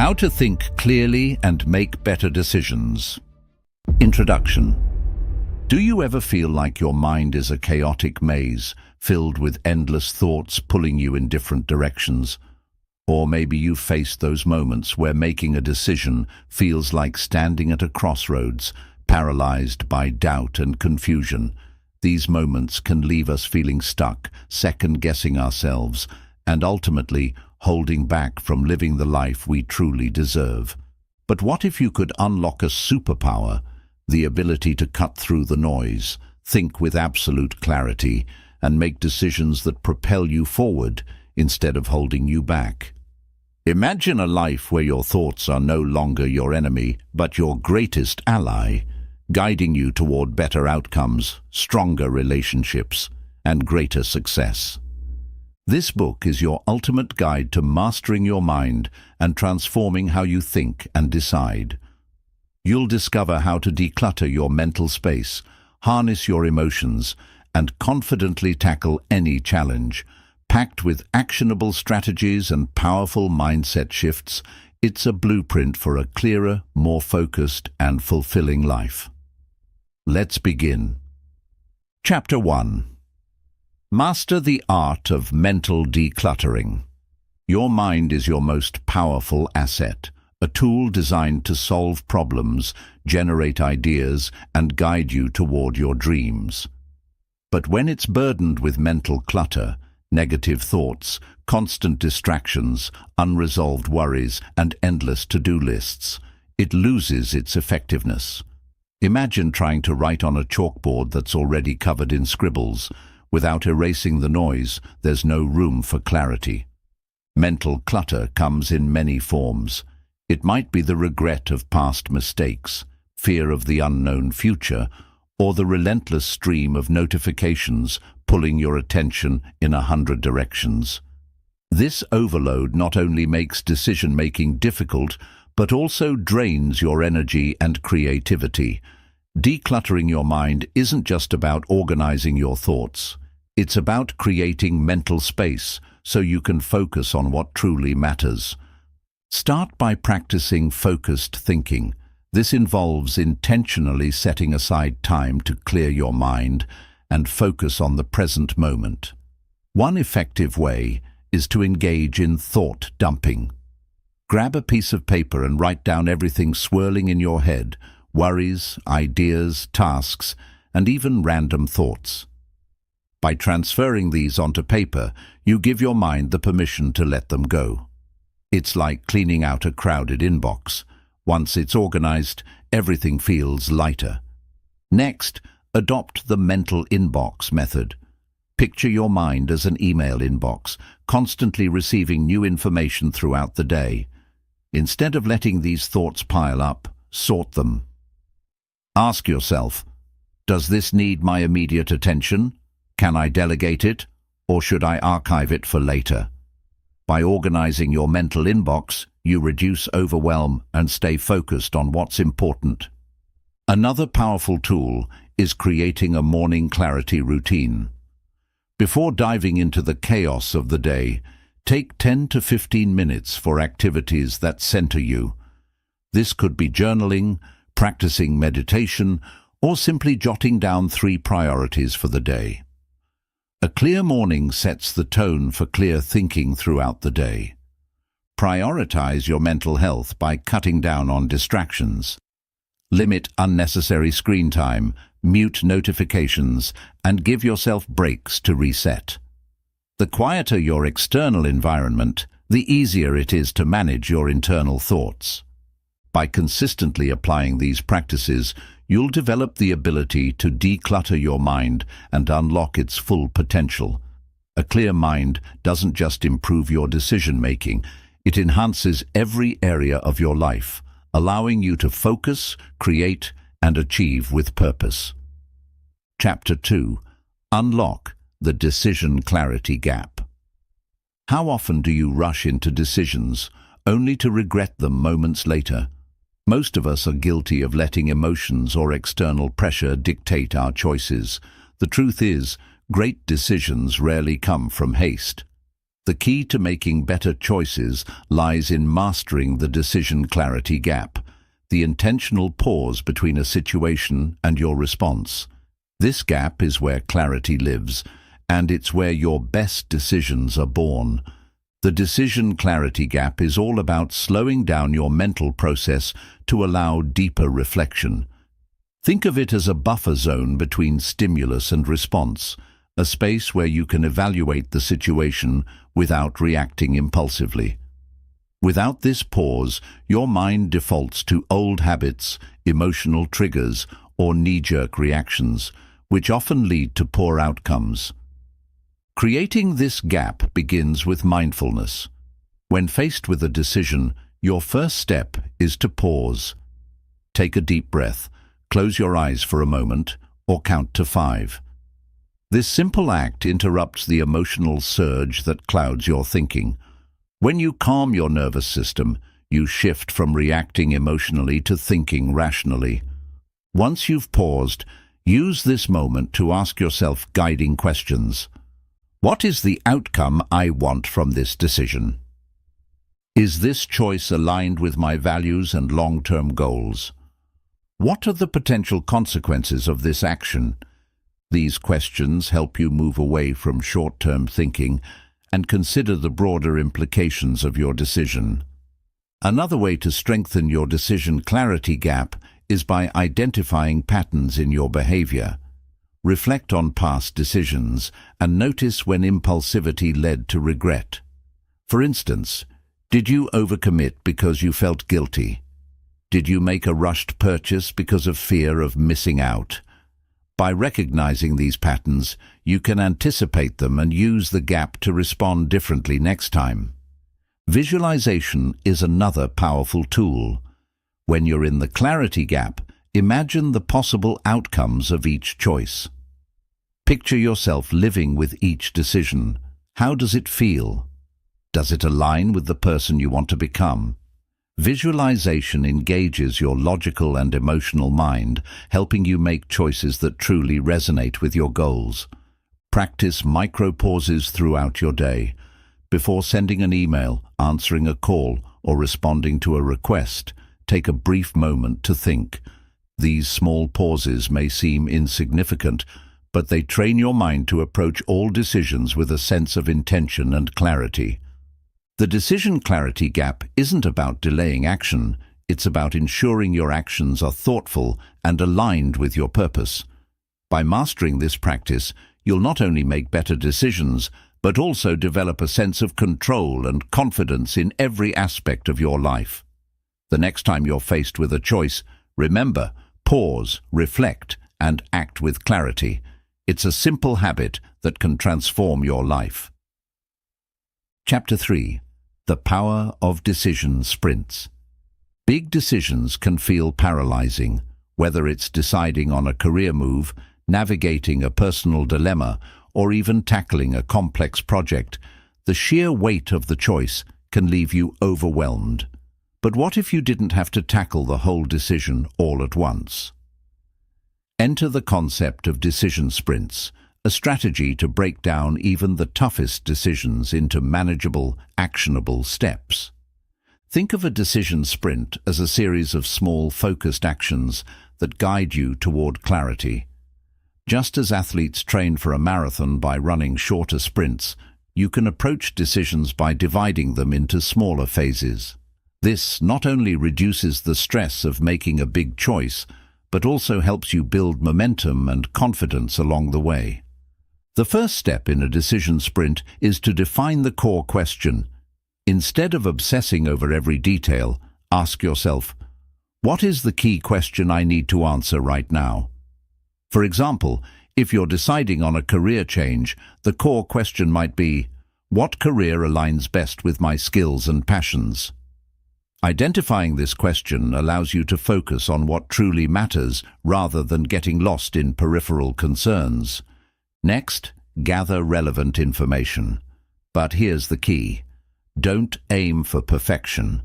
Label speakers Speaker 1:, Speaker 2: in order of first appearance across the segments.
Speaker 1: How to think clearly and make better decisions. Introduction. Do you ever feel like your mind is a chaotic maze, filled with endless thoughts pulling you in different directions? Or maybe you've faced those moments where making a decision feels like standing at a crossroads, paralyzed by doubt and confusion. These moments can leave us feeling stuck, second-guessing ourselves, and ultimately holding back from living the life we truly deserve. But what if you could unlock a superpower, the ability to cut through the noise, think with absolute clarity, and make decisions that propel you forward instead of holding you back? Imagine a life where your thoughts are no longer your enemy, but your greatest ally, guiding you toward better outcomes, stronger relationships, and greater success. This book is your ultimate guide to mastering your mind and transforming how you think and decide. You'll discover how to declutter your mental space, harness your emotions, and confidently tackle any challenge. Packed with actionable strategies and powerful mindset shifts, it's a blueprint for a clearer, more focused, and fulfilling life. Let's begin. Chapter 1. Master the art of mental decluttering. Your mind is your most powerful asset, a tool designed to solve problems, generate ideas, and guide you toward your dreams. But when it's burdened with mental clutter, negative thoughts, constant distractions, unresolved worries, and endless to-do lists, it loses its effectiveness. Imagine trying to write on a chalkboard that's already covered in scribbles. Without erasing the noise, there's no room for clarity. Mental clutter comes in many forms. It might be the regret of past mistakes, fear of the unknown future, or the relentless stream of notifications pulling your attention in 100 directions. This overload not only makes decision-making difficult, but also drains your energy and creativity. Decluttering your mind isn't just about organizing your thoughts. It's about creating mental space so you can focus on what truly matters. Start by practicing focused thinking. This involves intentionally setting aside time to clear your mind and focus on the present moment. One effective way is to engage in thought dumping. Grab a piece of paper and write down everything swirling in your head, worries, ideas, tasks, and even random thoughts. By transferring these onto paper, you give your mind the permission to let them go. It's like cleaning out a crowded inbox. Once it's organized, everything feels lighter. Next, adopt the mental inbox method. Picture your mind as an email inbox, constantly receiving new information throughout the day. Instead of letting these thoughts pile up, sort them. Ask yourself, does this need my immediate attention? Can I delegate it, or should I archive it for later? By organizing your mental inbox, you reduce overwhelm and stay focused on what's important. Another powerful tool is creating a morning clarity routine. Before diving into the chaos of the day, take 10 to 15 minutes for activities that center you. This could be journaling, practicing meditation, or simply jotting down 3 priorities for the day. A clear morning sets the tone for clear thinking throughout the day. Prioritize your mental health by cutting down on distractions. Limit unnecessary screen time, mute notifications, and give yourself breaks to reset. The quieter your external environment, the easier it is to manage your internal thoughts. By consistently applying these practices, you'll develop the ability to declutter your mind and unlock its full potential. A clear mind doesn't just improve your decision-making, it enhances every area of your life, allowing you to focus, create, and achieve with purpose. Chapter 2. Unlock the decision clarity gap. How often do you rush into decisions, only to regret them moments later? Most of us are guilty of letting emotions or external pressure dictate our choices. The truth is, great decisions rarely come from haste. The key to making better choices lies in mastering the decision clarity gap, the intentional pause between a situation and your response. This gap is where clarity lives, and it's where your best decisions are born. The decision clarity gap is all about slowing down your mental process to allow deeper reflection. Think of it as a buffer zone between stimulus and response, a space where you can evaluate the situation without reacting impulsively. Without this pause, your mind defaults to old habits, emotional triggers, or knee-jerk reactions, which often lead to poor outcomes. Creating this gap begins with mindfulness. When faced with a decision, your first step is to pause. Take a deep breath, close your eyes for a moment, or count to 5. This simple act interrupts the emotional surge that clouds your thinking. When you calm your nervous system, you shift from reacting emotionally to thinking rationally. Once you've paused, use this moment to ask yourself guiding questions. What is the outcome I want from this decision? Is this choice aligned with my values and long-term goals? What are the potential consequences of this action? These questions help you move away from short-term thinking and consider the broader implications of your decision. Another way to strengthen your decision clarity gap is by identifying patterns in your behavior. Reflect on past decisions and notice when impulsivity led to regret. For instance, did you overcommit because you felt guilty? Did you make a rushed purchase because of fear of missing out? By recognizing these patterns, you can anticipate them and use the gap to respond differently next time. Visualization is another powerful tool. When you're in the clarity gap, imagine the possible outcomes of each choice. Picture yourself living with each decision. How does it feel? Does it align with the person you want to become? Visualization engages your logical and emotional mind, helping you make choices that truly resonate with your goals. Practice micro-pauses throughout your day. Before sending an email, answering a call, or responding to a request, take a brief moment to think. These small pauses may seem insignificant, but they train your mind to approach all decisions with a sense of intention and clarity. The decision clarity gap isn't about delaying action, it's about ensuring your actions are thoughtful and aligned with your purpose. By mastering this practice, you'll not only make better decisions, but also develop a sense of control and confidence in every aspect of your life. The next time you're faced with a choice, remember, pause, reflect, and act with clarity. It's a simple habit that can transform your life. Chapter 3. The Power of Decision Sprints. Big decisions can feel paralyzing, whether it's deciding on a career move, navigating a personal dilemma, or even tackling a complex project. The sheer weight of the choice can leave you overwhelmed. But what if you didn't have to tackle the whole decision all at once? Enter the concept of decision sprints, a strategy to break down even the toughest decisions into manageable, actionable steps. Think of a decision sprint as a series of small, focused actions that guide you toward clarity. Just as athletes train for a marathon by running shorter sprints, you can approach decisions by dividing them into smaller phases. This not only reduces the stress of making a big choice, but also helps you build momentum and confidence along the way. The first step in a decision sprint is to define the core question. Instead of obsessing over every detail, ask yourself, what is the key question I need to answer right now? For example, if you're deciding on a career change, the core question might be, what career aligns best with my skills and passions? Identifying this question allows you to focus on what truly matters rather than getting lost in peripheral concerns. Next, gather relevant information. But here's the key. Don't aim for perfection.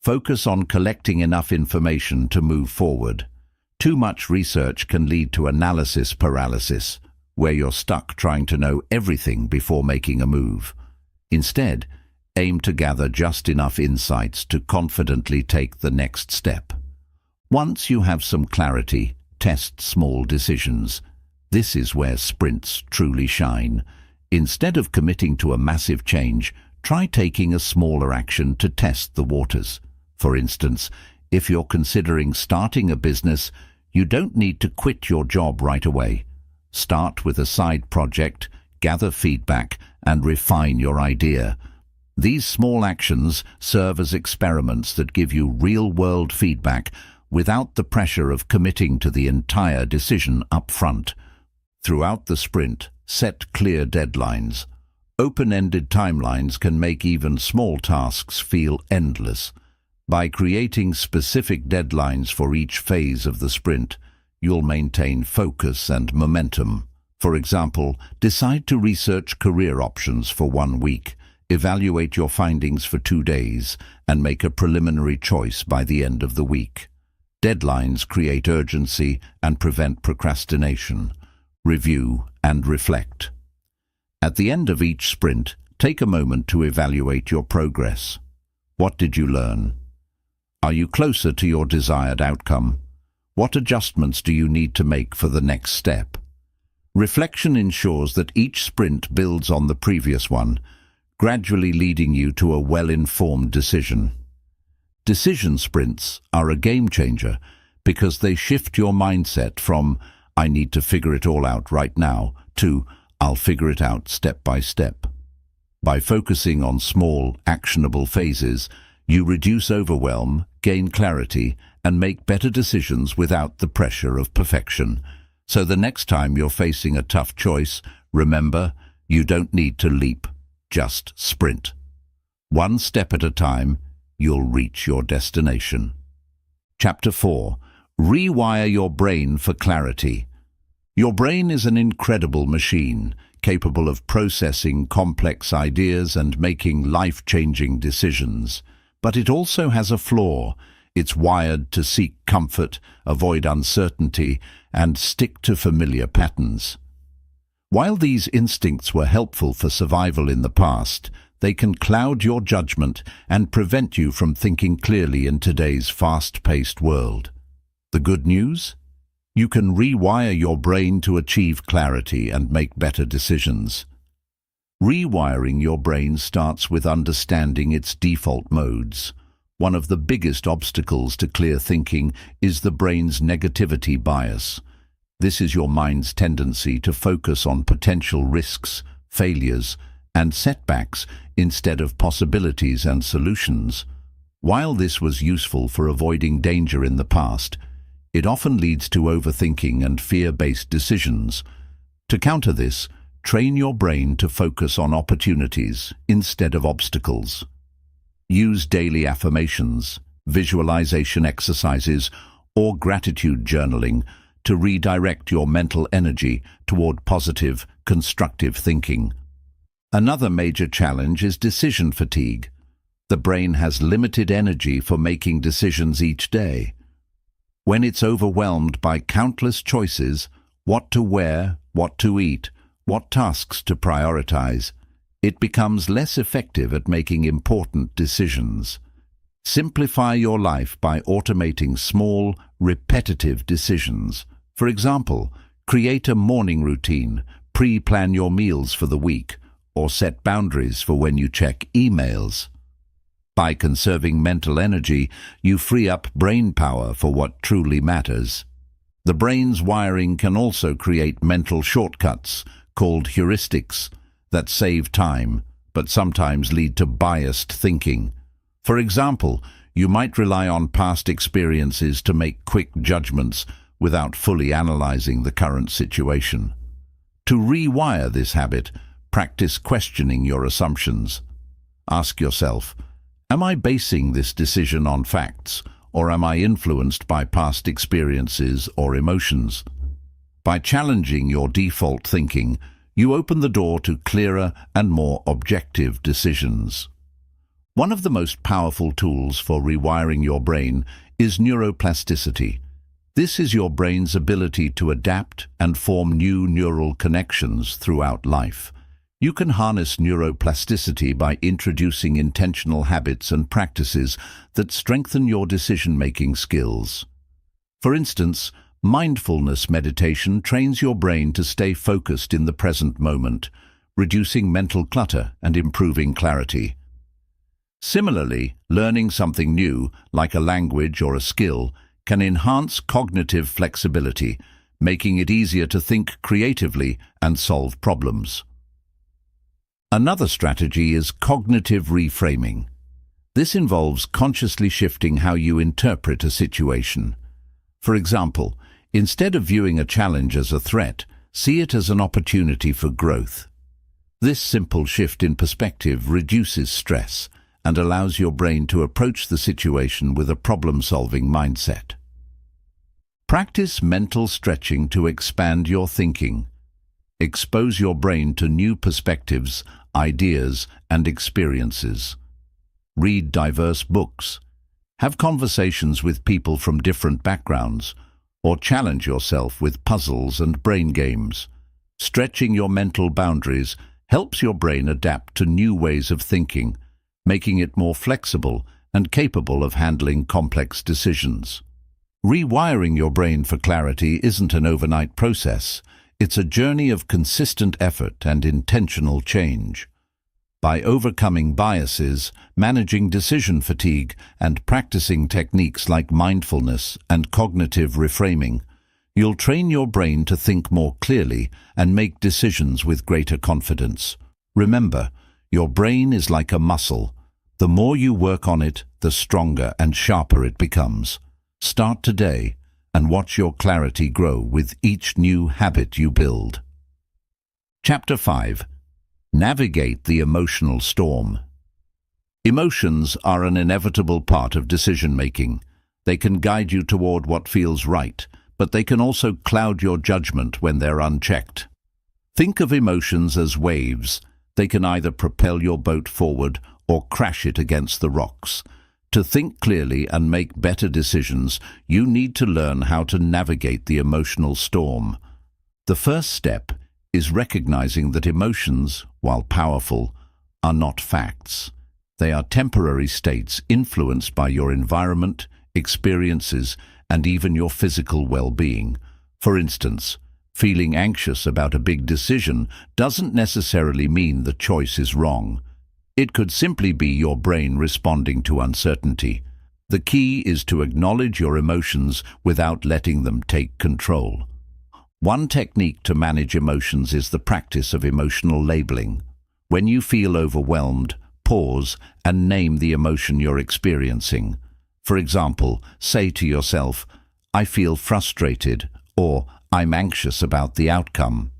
Speaker 1: Focus on collecting enough information to move forward. Too much research can lead to analysis paralysis, where you're stuck trying to know everything before making a move. Instead, aim to gather just enough insights to confidently take the next step. Once you have some clarity, test small decisions. This is where sprints truly shine. Instead of committing to a massive change, try taking a smaller action to test the waters. For instance, if you're considering starting a business, you don't need to quit your job right away. Start with a side project, gather feedback, and refine your idea. These small actions serve as experiments that give you real-world feedback without the pressure of committing to the entire decision up front. Throughout the sprint, set clear deadlines. Open-ended timelines can make even small tasks feel endless. By creating specific deadlines for each phase of the sprint, you'll maintain focus and momentum. For example, decide to research career options for 1 week, evaluate your findings for 2 days, and make a preliminary choice by the end of the week. Deadlines create urgency and prevent procrastination. Review and reflect. At the end of each sprint, take a moment to evaluate your progress. What did you learn? Are you closer to your desired outcome? What adjustments do you need to make for the next step? Reflection ensures that each sprint builds on the previous one, gradually leading you to a well-informed decision. Decision sprints are a game changer because they shift your mindset from "I need to figure it all out right now" to "I'll figure it out step by step." By focusing on small, actionable phases, you reduce overwhelm, gain clarity, and make better decisions without the pressure of perfection. So the next time you're facing a tough choice, remember, you don't need to leap, just sprint. One step at a time, you'll reach your destination. Chapter 4. Rewire your brain for clarity. Your brain is an incredible machine, capable of processing complex ideas and making life-changing decisions. But it also has a flaw. It's wired to seek comfort, avoid uncertainty, and stick to familiar patterns. While these instincts were helpful for survival in the past, they can cloud your judgment and prevent you from thinking clearly in today's fast-paced world. The good news? You can rewire your brain to achieve clarity and make better decisions. Rewiring your brain starts with understanding its default modes. One of the biggest obstacles to clear thinking is the brain's negativity bias. This is your mind's tendency to focus on potential risks, failures, and setbacks instead of possibilities and solutions. While this was useful for avoiding danger in the past, it often leads to overthinking and fear-based decisions. To counter this, train your brain to focus on opportunities instead of obstacles. Use daily affirmations, visualization exercises, or gratitude journaling to redirect your mental energy toward positive, constructive thinking. Another major challenge is decision fatigue. The brain has limited energy for making decisions each day. When it's overwhelmed by countless choices, what to wear, what to eat, what tasks to prioritize, it becomes less effective at making important decisions. Simplify your life by automating small, repetitive decisions. For example, create a morning routine, pre-plan your meals for the week, or set boundaries for when you check emails. By conserving mental energy, you free up brain power for what truly matters. The brain's wiring can also create mental shortcuts, called heuristics, that save time, but sometimes lead to biased thinking. For example, you might rely on past experiences to make quick judgments without fully analyzing the current situation. To rewire this habit, practice questioning your assumptions. Ask yourself, am I basing this decision on facts, or am I influenced by past experiences or emotions? By challenging your default thinking, you open the door to clearer and more objective decisions. One of the most powerful tools for rewiring your brain is neuroplasticity. This is your brain's ability to adapt and form new neural connections throughout life. You can harness neuroplasticity by introducing intentional habits and practices that strengthen your decision-making skills. For instance, mindfulness meditation trains your brain to stay focused in the present moment, reducing mental clutter and improving clarity. Similarly, learning something new, like a language or a skill, can enhance cognitive flexibility, making it easier to think creatively and solve problems. Another strategy is cognitive reframing. This involves consciously shifting how you interpret a situation. For example, instead of viewing a challenge as a threat, see it as an opportunity for growth. This simple shift in perspective reduces stress and allows your brain to approach the situation with a problem-solving mindset. Practice mental stretching to expand your thinking. Expose your brain to new perspectives, ideas, and experiences. Read diverse books. Have conversations with people from different backgrounds, or challenge yourself with puzzles and brain games. Stretching your mental boundaries helps your brain adapt to new ways of thinking, making it more flexible and capable of handling complex decisions. Rewiring your brain for clarity isn't an overnight process. It's a journey of consistent effort and intentional change. By overcoming biases, managing decision fatigue, and practicing techniques like mindfulness and cognitive reframing, you'll train your brain to think more clearly and make decisions with greater confidence. Remember, your brain is like a muscle. The more you work on it, the stronger and sharper it becomes. Start today and watch your clarity grow with each new habit you build. Chapter 5. Navigate the emotional storm. Emotions are an inevitable part of decision-making. They can guide you toward what feels right, but they can also cloud your judgment when they're unchecked. Think of emotions as waves. They can either propel your boat forward or crash it against the rocks. To think clearly and make better decisions, you need to learn how to navigate the emotional storm. The first step is recognizing that emotions, while powerful, are not facts. They are temporary states influenced by your environment, experiences, and even your physical well-being. For instance, feeling anxious about a big decision doesn't necessarily mean the choice is wrong. It could simply be your brain responding to uncertainty. The key is to acknowledge your emotions without letting them take control. One technique to manage emotions is the practice of emotional labeling. When you feel overwhelmed, pause and name the emotion you're experiencing. For example, say to yourself, "I feel frustrated," or "I'm anxious about the outcome."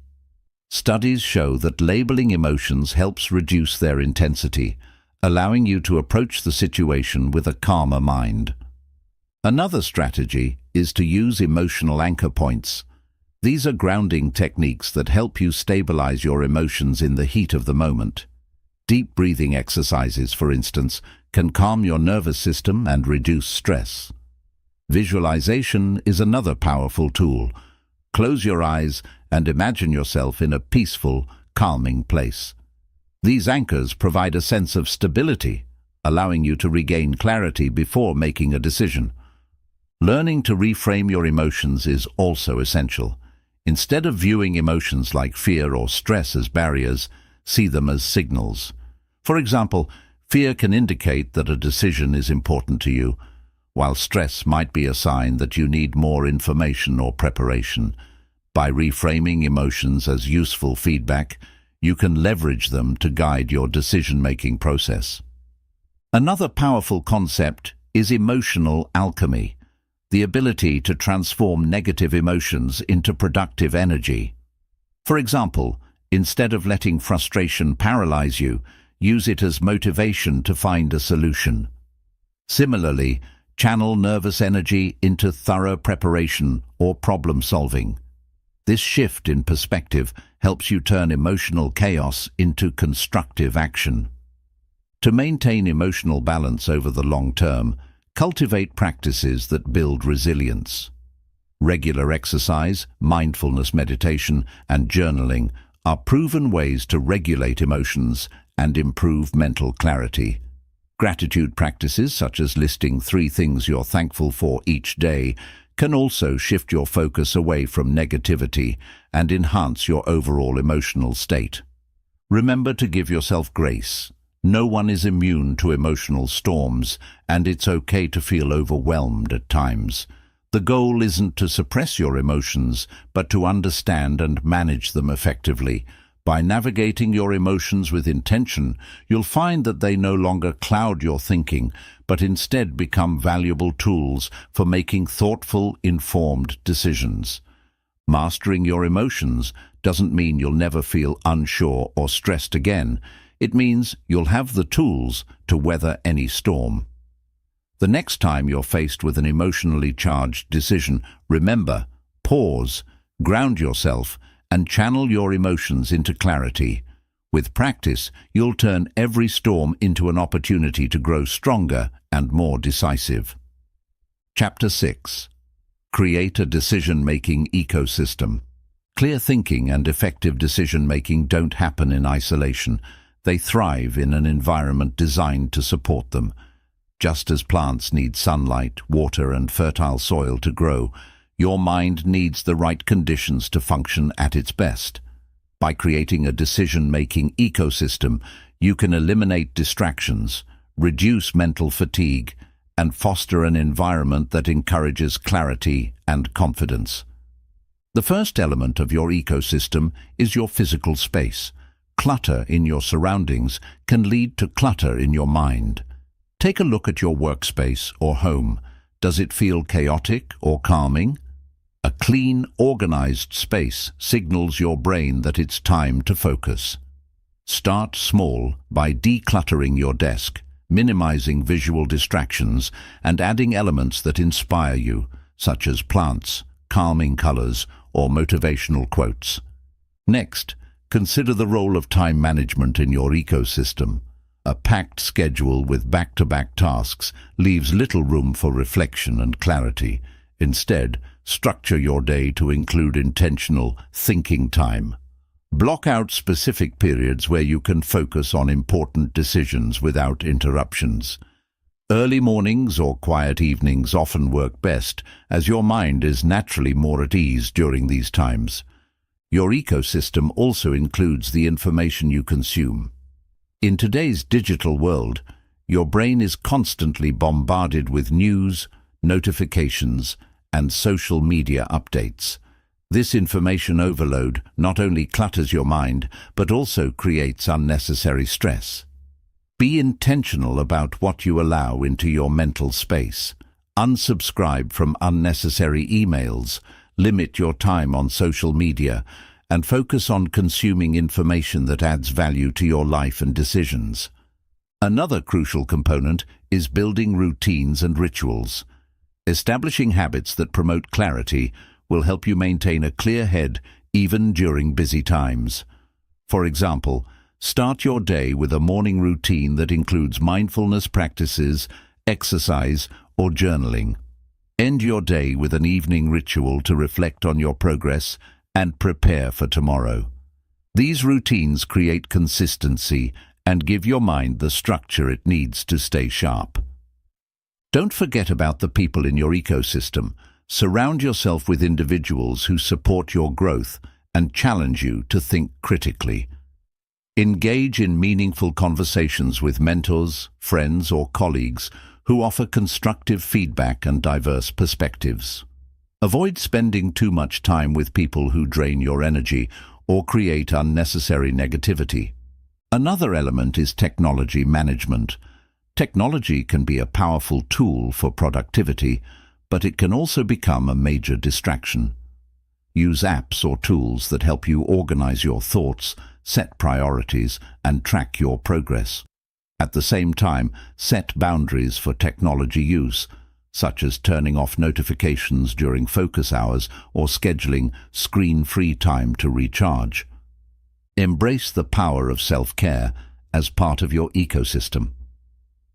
Speaker 1: Studies show that labeling emotions helps reduce their intensity, allowing you to approach the situation with a calmer mind. Another strategy is to use emotional anchor points. These are grounding techniques that help you stabilize your emotions in the heat of the moment. Deep breathing exercises, for instance, can calm your nervous system and reduce stress. Visualization is another powerful tool. Close your eyes and imagine yourself in a peaceful, calming place. These anchors provide a sense of stability, allowing you to regain clarity before making a decision. Learning to reframe your emotions is also essential. Instead of viewing emotions like fear or stress as barriers, see them as signals. For example, fear can indicate that a decision is important to you, while stress might be a sign that you need more information or preparation. By reframing emotions as useful feedback, you can leverage them to guide your decision-making process. Another powerful concept is emotional alchemy, the ability to transform negative emotions into productive energy. For example, instead of letting frustration paralyze you, use it as motivation to find a solution. Similarly, channel nervous energy into thorough preparation or problem-solving. This shift in perspective helps you turn emotional chaos into constructive action. To maintain emotional balance over the long term, cultivate practices that build resilience. Regular exercise, mindfulness meditation, and journaling are proven ways to regulate emotions and improve mental clarity. Gratitude practices, such as listing 3 things you're thankful for each day, can also shift your focus away from negativity and enhance your overall emotional state. Remember to give yourself grace. No one is immune to emotional storms, and it's okay to feel overwhelmed at times. The goal isn't to suppress your emotions, but to understand and manage them effectively. By navigating your emotions with intention, you'll find that they no longer cloud your thinking, but instead become valuable tools for making thoughtful, informed decisions. Mastering your emotions doesn't mean you'll never feel unsure or stressed again. It means you'll have the tools to weather any storm. The next time you're faced with an emotionally charged decision, remember, pause, ground yourself, and channel your emotions into clarity. With practice, you'll turn every storm into an opportunity to grow stronger and more decisive. Chapter 6. Create a decision-making ecosystem. Clear thinking and effective decision-making don't happen in isolation. They thrive in an environment designed to support them. Just as plants need sunlight, water, and fertile soil to grow, your mind needs the right conditions to function at its best. By creating a decision-making ecosystem, you can eliminate distractions, reduce mental fatigue, and foster an environment that encourages clarity and confidence. The first element of your ecosystem is your physical space. Clutter in your surroundings can lead to clutter in your mind. Take a look at your workspace or home. Does it feel chaotic or calming? A clean, organized space signals your brain that it's time to focus. Start small by decluttering your desk, minimizing visual distractions, and adding elements that inspire you, such as plants, calming colors, or motivational quotes. Next, consider the role of time management in your ecosystem. A packed schedule with back-to-back tasks leaves little room for reflection and clarity. Instead, structure your day to include intentional thinking time. Block out specific periods where you can focus on important decisions without interruptions. Early mornings or quiet evenings often work best, as your mind is naturally more at ease during these times. Your ecosystem also includes the information you consume. In today's digital world, your brain is constantly bombarded with news, notifications, and social media updates. This information overload not only clutters your mind, but also creates unnecessary stress. Be intentional about what you allow into your mental space. Unsubscribe from unnecessary emails, limit your time on social media, and focus on consuming information that adds value to your life and decisions. Another crucial component is building routines and rituals. Establishing habits that promote clarity will help you maintain a clear head even during busy times. For example, start your day with a morning routine that includes mindfulness practices, exercise, or journaling. End your day with an evening ritual to reflect on your progress and prepare for tomorrow. These routines create consistency and give your mind the structure it needs to stay sharp. Don't forget about the people in your ecosystem. Surround yourself with individuals who support your growth and challenge you to think critically. Engage in meaningful conversations with mentors, friends, or colleagues who offer constructive feedback and diverse perspectives. Avoid spending too much time with people who drain your energy or create unnecessary negativity. Another element is technology management. Technology can be a powerful tool for productivity, but it can also become a major distraction. Use apps or tools that help you organize your thoughts, set priorities, and track your progress. At the same time, set boundaries for technology use, such as turning off notifications during focus hours or scheduling screen-free time to recharge. Embrace the power of self-care as part of your ecosystem.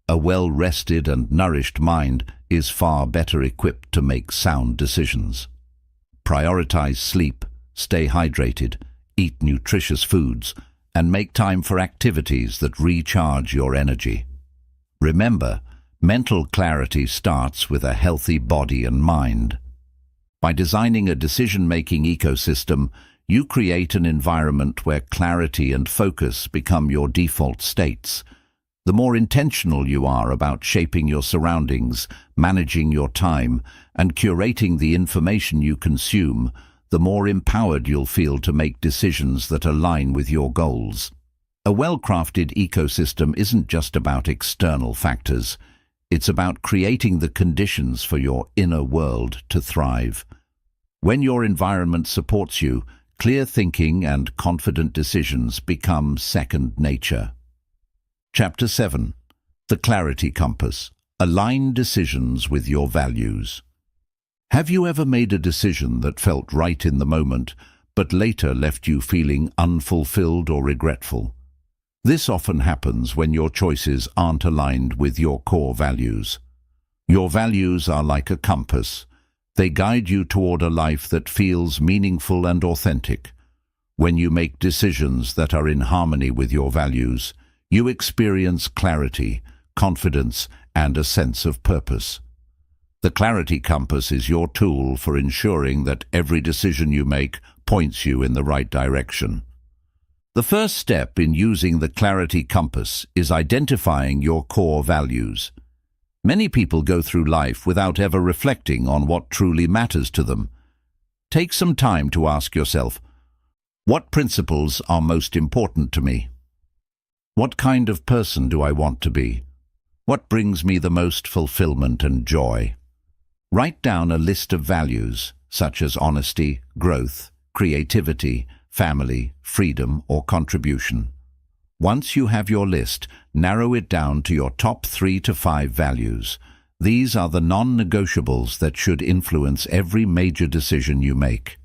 Speaker 1: A well-rested and nourished mind is far better equipped to make sound decisions. Prioritize sleep, stay hydrated, eat nutritious foods, and make time for activities that recharge your energy. Remember, mental clarity starts with a healthy body and mind. By designing a decision-making ecosystem, you create an environment where clarity and focus become your default states. The more intentional you are about shaping your surroundings, managing your time, and curating the information you consume, the more empowered you'll feel to make decisions that align with your goals. A well-crafted ecosystem isn't just about external factors. It's about creating the conditions for your inner world to thrive. When your environment supports you, clear thinking and confident decisions become second nature. Chapter 7. The Clarity Compass. Align decisions with your values. Have you ever made a decision that felt right in the moment, but later left you feeling unfulfilled or regretful? This often happens when your choices aren't aligned with your core values. Your values are like a compass. They guide you toward a life that feels meaningful and authentic. When you make decisions that are in harmony with your values, you experience clarity, confidence, and a sense of purpose. The Clarity Compass is your tool for ensuring that every decision you make points you in the right direction. The first step in using the Clarity Compass is identifying your core values. Many people go through life without ever reflecting on what truly matters to them. Take some time to ask yourself, what principles are most important to me? What kind of person do I want to be? What brings me the most fulfillment and joy? Write down a list of values, such as honesty, growth, creativity, family, freedom, or contribution. Once you have your list, narrow it down to your top 3 to 5 values. These are the non-negotiables that should influence every major decision you make.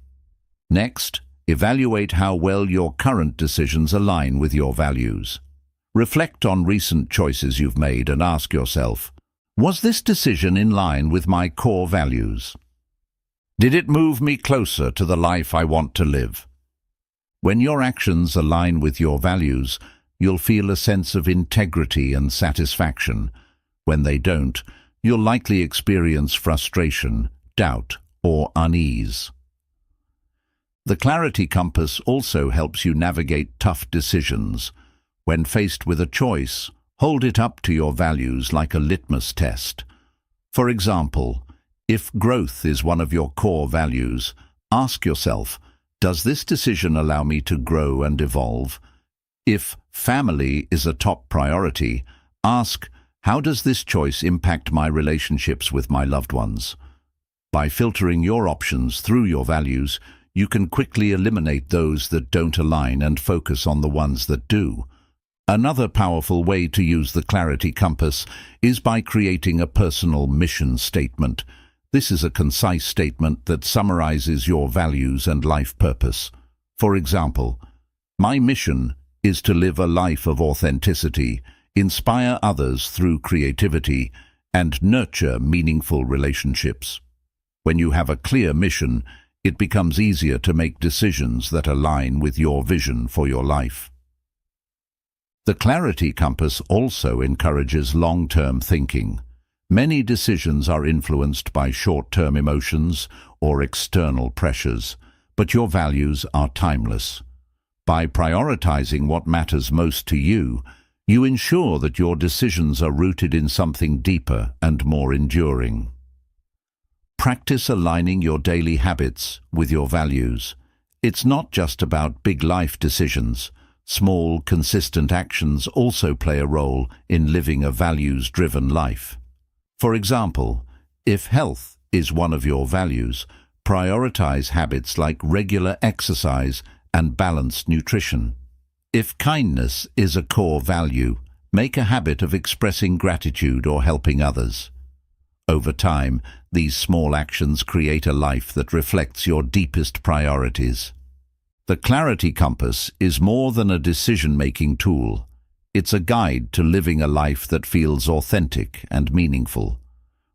Speaker 1: Next, evaluate how well your current decisions align with your values. Reflect on recent choices you've made and ask yourself, was this decision in line with my core values? Did it move me closer to the life I want to live? When your actions align with your values, you'll feel a sense of integrity and satisfaction. When they don't, you'll likely experience frustration, doubt, or unease. The Clarity Compass also helps you navigate tough decisions. When faced with a choice, hold it up to your values like a litmus test. For example, if growth is one of your core values, ask yourself, does this decision allow me to grow and evolve? If family is a top priority, ask, how does this choice impact my relationships with my loved ones? By filtering your options through your values, you can quickly eliminate those that don't align and focus on the ones that do. Another powerful way to use the Clarity Compass is by creating a personal mission statement. This is a concise statement that summarizes your values and life purpose. For example, my mission is to live a life of authenticity, inspire others through creativity, and nurture meaningful relationships. When you have a clear mission, it becomes easier to make decisions that align with your vision for your life. The Clarity Compass also encourages long-term thinking. Many decisions are influenced by short-term emotions or external pressures, but your values are timeless. By prioritizing what matters most to you, you ensure that your decisions are rooted in something deeper and more enduring. Practice aligning your daily habits with your values. It's not just about big life decisions. Small, consistent actions also play a role in living a values-driven life. For example, if health is one of your values, prioritize habits like regular exercise and balanced nutrition. If kindness is a core value, make a habit of expressing gratitude or helping others. Over time, these small actions create a life that reflects your deepest priorities. The Clarity Compass is more than a decision-making tool. It's a guide to living a life that feels authentic and meaningful.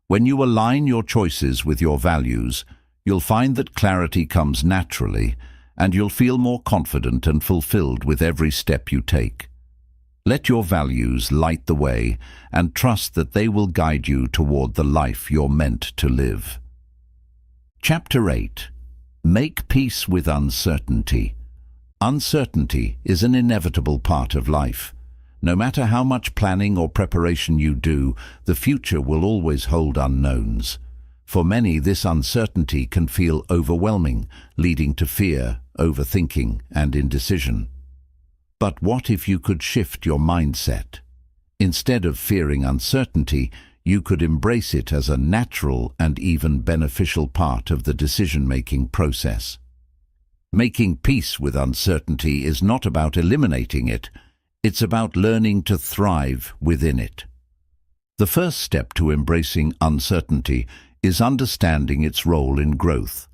Speaker 1: When you align your choices with your values, you'll find that clarity comes naturally, and you'll feel more confident and fulfilled with every step you take. Let your values light the way and trust that they will guide you toward the life you're meant to live. Chapter 8. Make peace with uncertainty. Uncertainty is an inevitable part of life. No matter how much planning or preparation you do, the future will always hold unknowns. For many, this uncertainty can feel overwhelming, leading to fear, overthinking, and indecision. But what if you could shift your mindset? Instead of fearing uncertainty, you could embrace it as a natural and even beneficial part of the decision-making process. Making peace with uncertainty is not about eliminating it, it's about learning to thrive within it. The first step to embracing uncertainty is understanding its role in growth.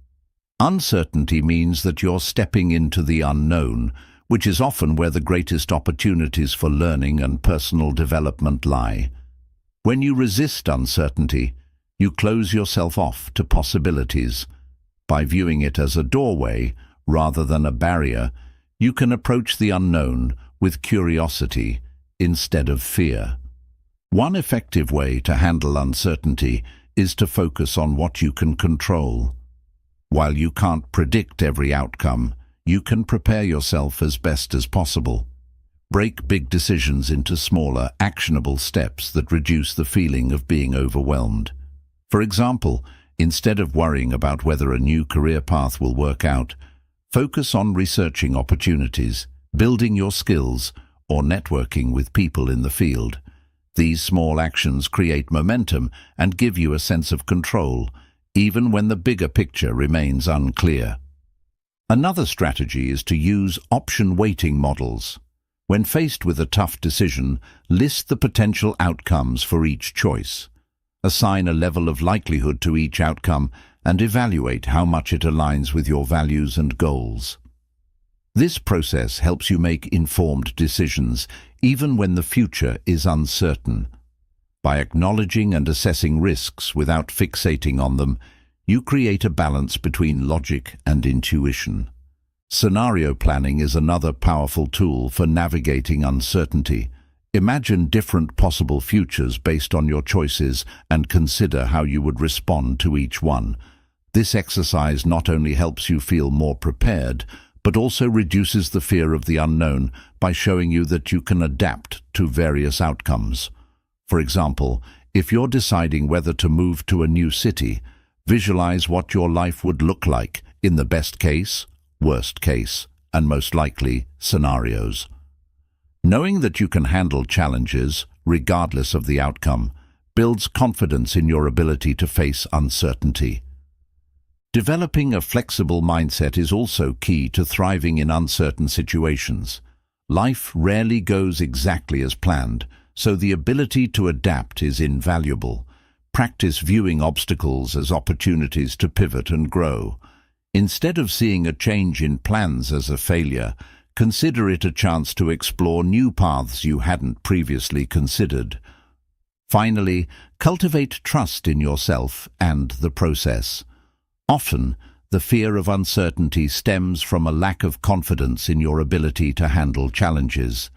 Speaker 1: Uncertainty means that you're stepping into the unknown, which is often where the greatest opportunities for learning and personal development lie. When you resist uncertainty, you close yourself off to possibilities. By viewing it as a doorway rather than a barrier, you can approach the unknown with curiosity instead of fear. One effective way to handle uncertainty is to focus on what you can control. While you can't predict every outcome, you can prepare yourself as best as possible. Break big decisions into smaller, actionable steps that reduce the feeling of being overwhelmed. For example, instead of worrying about whether a new career path will work out, focus on researching opportunities, building your skills, or networking with people in the field. These small actions create momentum and give you a sense of control, even when the bigger picture remains unclear. Another strategy is to use option weighting models. When faced with a tough decision, list the potential outcomes for each choice. Assign a level of likelihood to each outcome and evaluate how much it aligns with your values and goals. This process helps you make informed decisions, even when the future is uncertain. By acknowledging and assessing risks without fixating on them, you create a balance between logic and intuition. Scenario planning is another powerful tool for navigating uncertainty. Imagine different possible futures based on your choices and consider how you would respond to each one. This exercise not only helps you feel more prepared, but also reduces the fear of the unknown by showing you that you can adapt to various outcomes. For example, if you're deciding whether to move to a new city, visualize what your life would look like in the best case, worst case, and most likely scenarios. Knowing that you can handle challenges, regardless of the outcome, builds confidence in your ability to face uncertainty. Developing a flexible mindset is also key to thriving in uncertain situations. Life rarely goes exactly as planned, so the ability to adapt is invaluable. Practice viewing obstacles as opportunities to pivot and grow. Instead of seeing a change in plans as a failure, consider it a chance to explore new paths you hadn't previously considered. Finally, cultivate trust in yourself and the process. Often, the fear of uncertainty stems from a lack of confidence in your ability to handle challenges.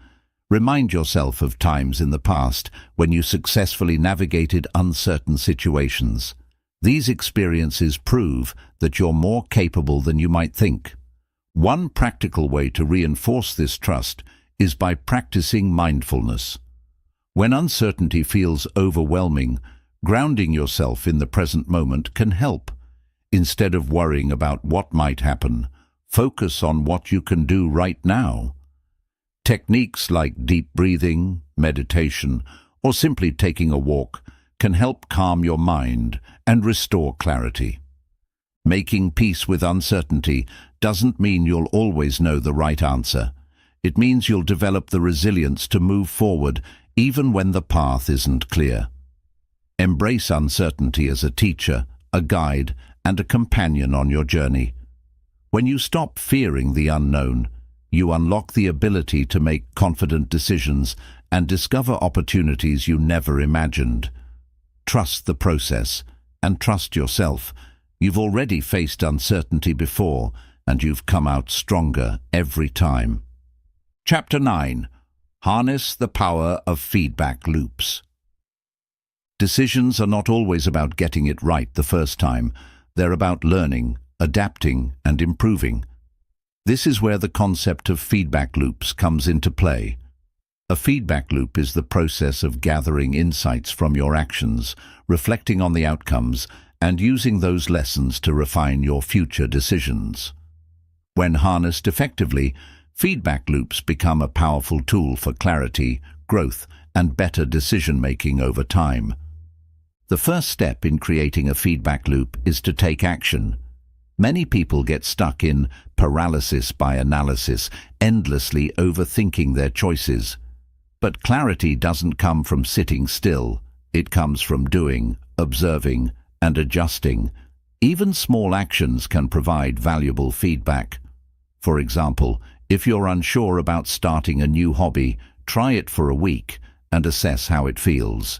Speaker 1: Remind yourself of times in the past when you successfully navigated uncertain situations. These experiences prove that you're more capable than you might think. One practical way to reinforce this trust is by practicing mindfulness. When uncertainty feels overwhelming, grounding yourself in the present moment can help. Instead of worrying about what might happen, focus on what you can do right now. Techniques like deep breathing, meditation, or simply taking a walk can help calm your mind and restore clarity. Making peace with uncertainty doesn't mean you'll always know the right answer. It means you'll develop the resilience to move forward even when the path isn't clear. Embrace uncertainty as a teacher, a guide, and a companion on your journey. When you stop fearing the unknown, you unlock the ability to make confident decisions and discover opportunities you never imagined. Trust the process and trust yourself. You've already faced uncertainty before, and you've come out stronger every time. Chapter 9. Harness the power of feedback loops. Decisions are not always about getting it right the first time. They're about learning, adapting, and improving. This is where the concept of feedback loops comes into play. A feedback loop is the process of gathering insights from your actions, reflecting on the outcomes, and using those lessons to refine your future decisions. When harnessed effectively, feedback loops become a powerful tool for clarity, growth, and better decision-making over time. The first step in creating a feedback loop is to take action. Many people get stuck in paralysis by analysis, endlessly overthinking their choices. But clarity doesn't come from sitting still. It comes from doing, observing, and adjusting. Even small actions can provide valuable feedback. For example, if you're unsure about starting a new hobby, try it for a week and assess how it feels.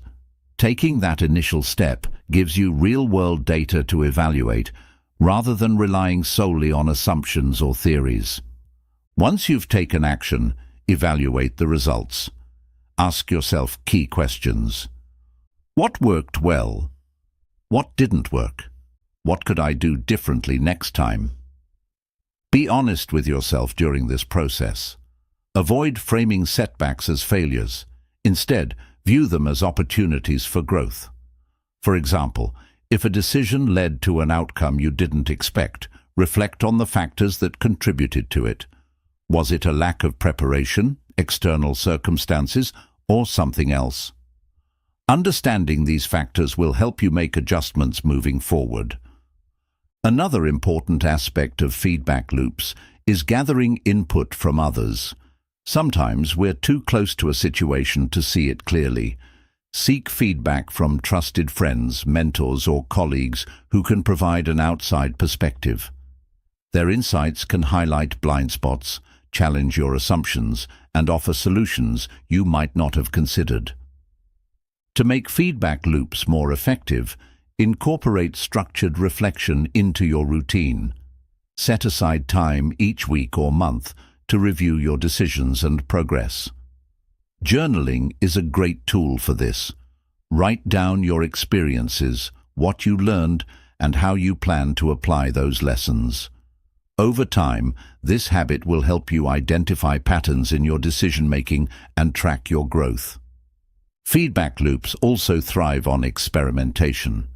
Speaker 1: Taking that initial step gives you real-world data to evaluate, rather than relying solely on assumptions or theories. Once you've taken action, evaluate the results. Ask yourself key questions. What worked well? What didn't work? What could I do differently next time? Be honest with yourself during this process. Avoid framing setbacks as failures. Instead, view them as opportunities for growth. For example, if a decision led to an outcome you didn't expect, reflect on the factors that contributed to it. Was it a lack of preparation, external circumstances, or something else? Understanding these factors will help you make adjustments moving forward. Another important aspect of feedback loops is gathering input from others. Sometimes we're too close to a situation to see it clearly. Seek feedback from trusted friends, mentors, or colleagues who can provide an outside perspective. Their insights can highlight blind spots, challenge your assumptions, and offer solutions you might not have considered. To make feedback loops more effective, incorporate structured reflection into your routine. Set aside time each week or month to review your decisions and progress. Journaling is a great tool for this. Write down your experiences, what you learned, and how you plan to apply those lessons. Over time, this habit will help you identify patterns in your decision-making and track your growth. Feedback loops also thrive on experimentation.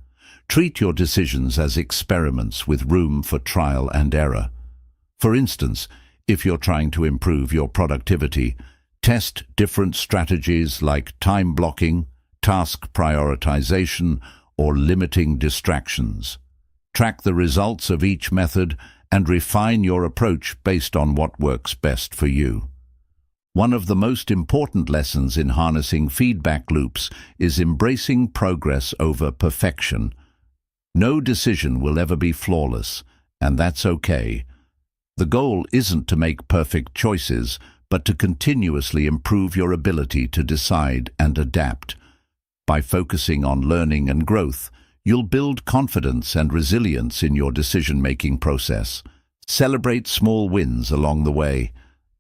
Speaker 1: Treat your decisions as experiments with room for trial and error. For instance, if you're trying to improve your productivity, test different strategies like time blocking, task prioritization, or limiting distractions. Track the results of each method and refine your approach based on what works best for you. One of the most important lessons in harnessing feedback loops is embracing progress over perfection. No decision will ever be flawless, and that's okay. The goal isn't to make perfect choices, but to continuously improve your ability to decide and adapt. By focusing on learning and growth, you'll build confidence and resilience in your decision-making process. Celebrate small wins along the way.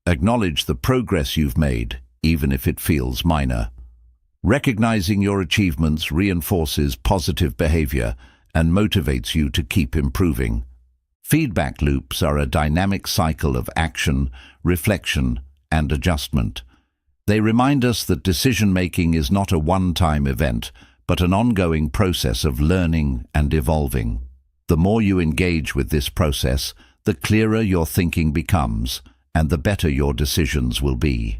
Speaker 1: Acknowledge the progress you've made, even if it feels minor. Recognizing your achievements reinforces positive behavior and motivates you to keep improving. Feedback loops are a dynamic cycle of action, reflection, and adjustment. They remind us that decision-making is not a one-time event, but an ongoing process of learning and evolving. The more you engage with this process, the clearer your thinking becomes, and the better your decisions will be.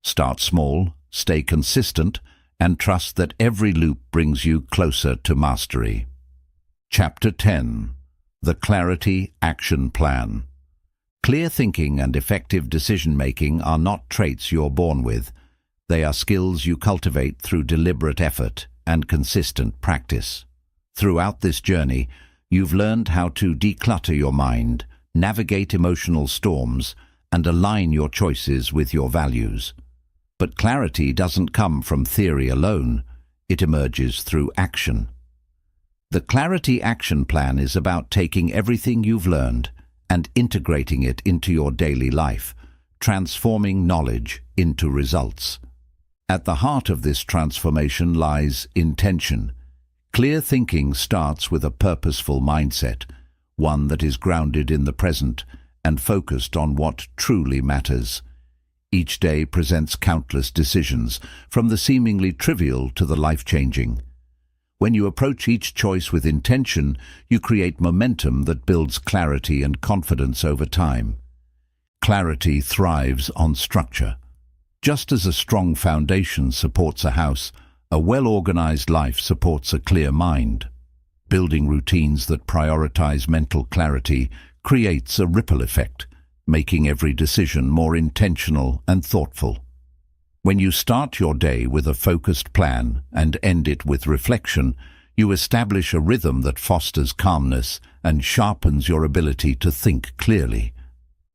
Speaker 1: Start small, stay consistent, and trust that every loop brings you closer to mastery. Chapter 10. The Clarity Action Plan. Clear thinking and effective decision-making are not traits you're born with. They are skills you cultivate through deliberate effort and consistent practice. Throughout this journey, you've learned how to declutter your mind, navigate emotional storms, and align your choices with your values. But clarity doesn't come from theory alone. It emerges through action. The Clarity Action Plan is about taking everything you've learned and integrating it into your daily life, transforming knowledge into results. At the heart of this transformation lies intention. Clear thinking starts with a purposeful mindset, one that is grounded in the present and focused on what truly matters. Each day presents countless decisions, from the seemingly trivial to the life-changing. When you approach each choice with intention, you create momentum that builds clarity and confidence over time. Clarity thrives on structure. Just as a strong foundation supports a house, a well-organized life supports a clear mind. Building routines that prioritize mental clarity creates a ripple effect, making every decision more intentional and thoughtful. When you start your day with a focused plan and end it with reflection, you establish a rhythm that fosters calmness and sharpens your ability to think clearly.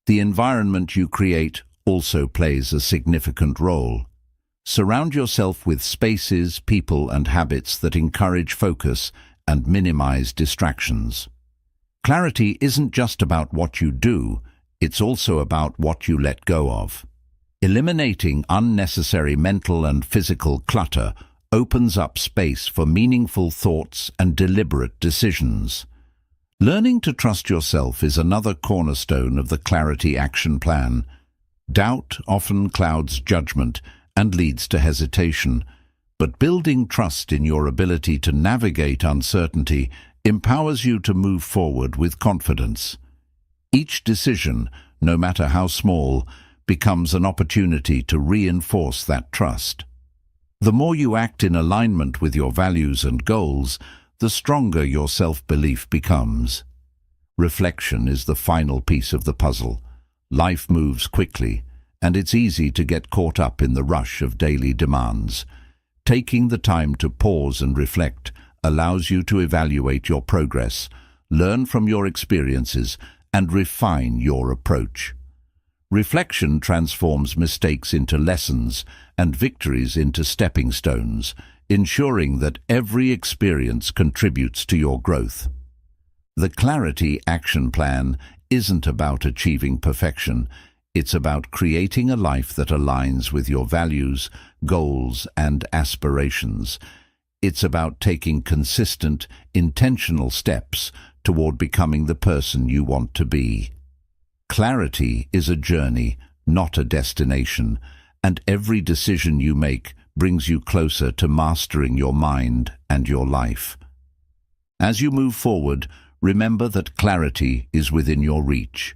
Speaker 1: The environment you create also plays a significant role. Surround yourself with spaces, people, and habits that encourage focus and minimize distractions. Clarity isn't just about what you do, it's also about what you let go of. Eliminating unnecessary mental and physical clutter opens up space for meaningful thoughts and deliberate decisions. Learning to trust yourself is another cornerstone of the Clarity Action Plan. Doubt often clouds judgment and leads to hesitation, but building trust in your ability to navigate uncertainty empowers you to move forward with confidence. Each decision, no matter how small, becomes an opportunity to reinforce that trust. The more you act in alignment with your values and goals, the stronger your self-belief becomes. Reflection is the final piece of the puzzle. Life moves quickly, and it's easy to get caught up in the rush of daily demands. Taking the time to pause and reflect allows you to evaluate your progress, learn from your experiences, and refine your approach. Reflection transforms mistakes into lessons and victories into stepping stones, ensuring that every experience contributes to your growth. The Clarity Action Plan isn't about achieving perfection. It's about creating a life that aligns with your values, goals, and aspirations. It's about taking consistent, intentional steps toward becoming the person you want to be. Clarity is a journey, not a destination, and every decision you make brings you closer to mastering your mind and your life. As you move forward, remember that clarity is within your reach.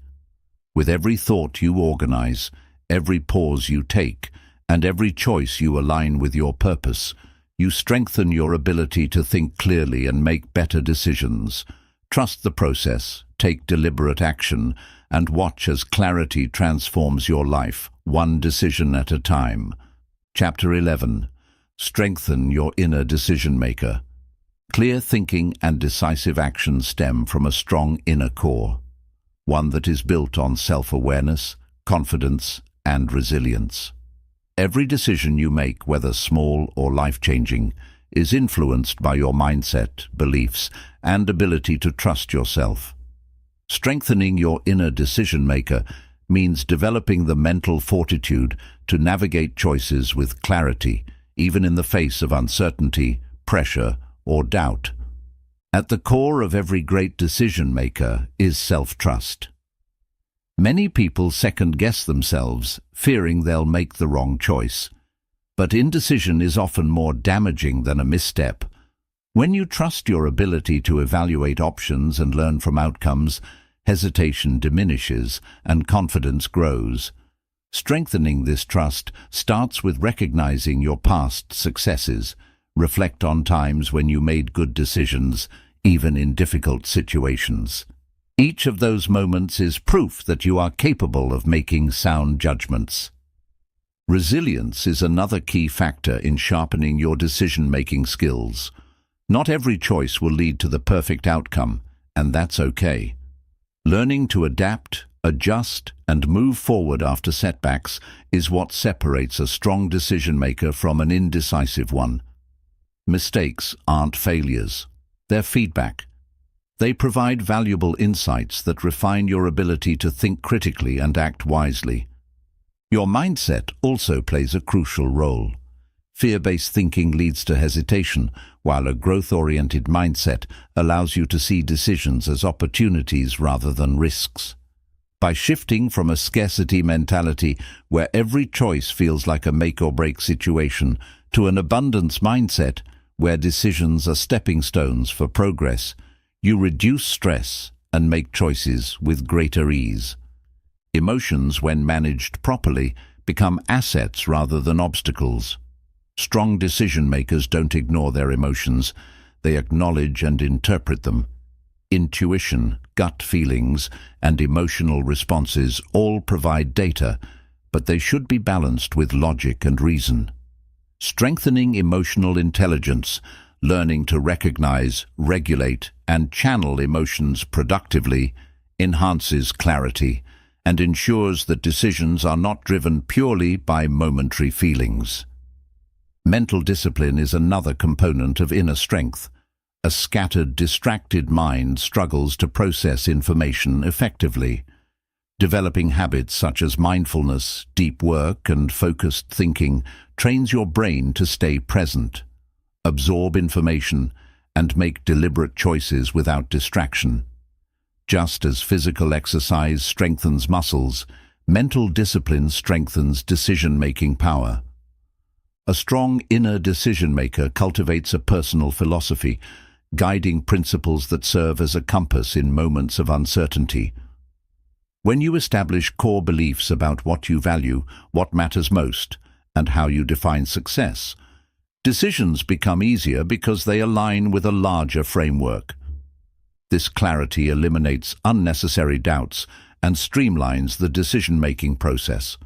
Speaker 1: With every thought you organize, every pause you take, and every choice you align with your purpose, you strengthen your ability to think clearly and make better decisions. Trust the process, take deliberate action, and watch as clarity transforms your life, one decision at a time. Chapter 11. Strengthen your inner decision-maker. Clear thinking and decisive action stem from a strong inner core, one that is built on self-awareness, confidence, and resilience. Every decision you make, whether small or life-changing, is influenced by your mindset, beliefs, and ability to trust yourself. Strengthening your inner decision-maker means developing the mental fortitude to navigate choices with clarity, even in the face of uncertainty, pressure, or doubt. At the core of every great decision-maker is self-trust. Many people second-guess themselves, fearing they'll make the wrong choice. But indecision is often more damaging than a misstep. When you trust your ability to evaluate options and learn from outcomes, hesitation diminishes and confidence grows. Strengthening this trust starts with recognizing your past successes. Reflect on times when you made good decisions, even in difficult situations. Each of those moments is proof that you are capable of making sound judgments. Resilience is another key factor in sharpening your decision-making skills. Not every choice will lead to the perfect outcome, and that's okay. Learning to adapt, adjust, and move forward after setbacks is what separates a strong decision-maker from an indecisive one. Mistakes aren't failures. They're feedback. They provide valuable insights that refine your ability to think critically and act wisely. Your mindset also plays a crucial role. Fear-based thinking leads to hesitation, while a growth-oriented mindset allows you to see decisions as opportunities rather than risks. By shifting from a scarcity mentality where every choice feels like a make-or-break situation to an abundance mindset where decisions are stepping stones for progress, you reduce stress and make choices with greater ease. Emotions, when managed properly, become assets rather than obstacles. Strong decision-makers don't ignore their emotions, they acknowledge and interpret them. Intuition, gut feelings, and emotional responses all provide data, but they should be balanced with logic and reason. Strengthening emotional intelligence, learning to recognize, regulate, and channel emotions productively, enhances clarity and ensures that decisions are not driven purely by momentary feelings. Mental discipline is another component of inner strength. A scattered, distracted mind struggles to process information effectively. Developing habits such as mindfulness, deep work, and focused thinking trains your brain to stay present, absorb information, and make deliberate choices without distraction. Just as physical exercise strengthens muscles, mental discipline strengthens decision-making power. A strong inner decision-maker cultivates a personal philosophy, guiding principles that serve as a compass in moments of uncertainty. When you establish core beliefs about what you value, what matters most, and how you define success, decisions become easier because they align with a larger framework. This clarity eliminates unnecessary doubts and streamlines the decision-making process.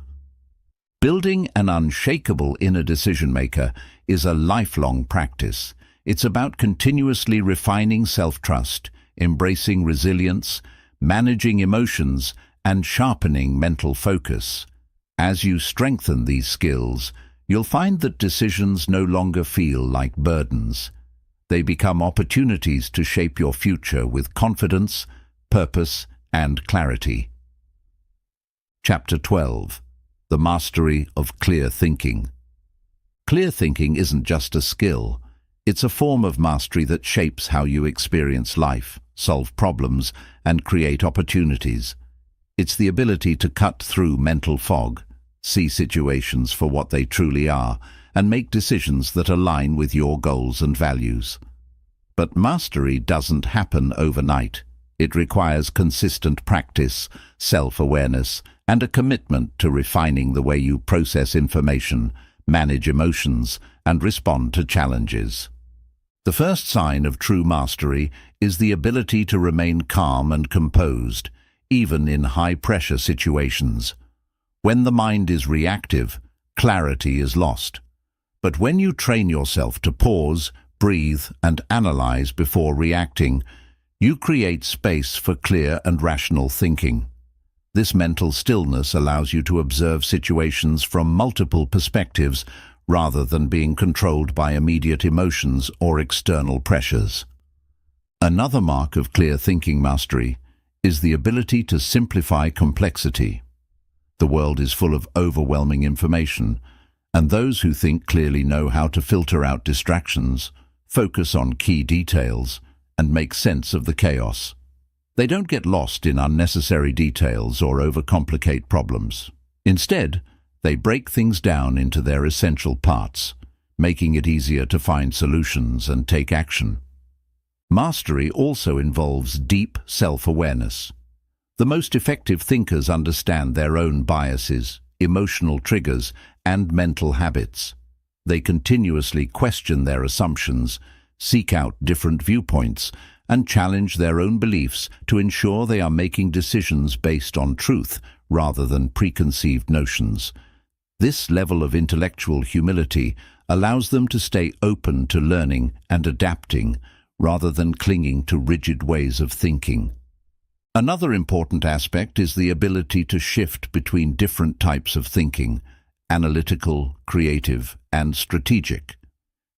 Speaker 1: Building an unshakable inner decision-maker is a lifelong practice. It's about continuously refining self-trust, embracing resilience, managing emotions, and sharpening mental focus. As you strengthen these skills, you'll find that decisions no longer feel like burdens. They become opportunities to shape your future with confidence, purpose, and clarity. Chapter 12. The Mastery of Clear Thinking. Clear thinking isn't just a skill. It's a form of mastery that shapes how you experience life, solve problems, and create opportunities. It's the ability to cut through mental fog, see situations for what they truly are, and make decisions that align with your goals and values. But mastery doesn't happen overnight. It requires consistent practice, self-awareness, and a commitment to refining the way you process information, manage emotions, and respond to challenges. The first sign of true mastery is the ability to remain calm and composed, even in high-pressure situations. When the mind is reactive, clarity is lost. But when you train yourself to pause, breathe, and analyze before reacting, you create space for clear and rational thinking. This mental stillness allows you to observe situations from multiple perspectives rather than being controlled by immediate emotions or external pressures. Another mark of clear thinking mastery is the ability to simplify complexity. The world is full of overwhelming information, and those who think clearly know how to filter out distractions, focus on key details, and make sense of the chaos. They don't get lost in unnecessary details or overcomplicate problems. Instead, they break things down into their essential parts, making it easier to find solutions and take action. Mastery also involves deep self-awareness. The most effective thinkers understand their own biases, emotional triggers, and mental habits. They continuously question their assumptions, seek out different viewpoints, and challenge their own beliefs to ensure they are making decisions based on truth rather than preconceived notions. This level of intellectual humility allows them to stay open to learning and adapting rather than clinging to rigid ways of thinking. Another important aspect is the ability to shift between different types of thinking: analytical, creative, and strategic.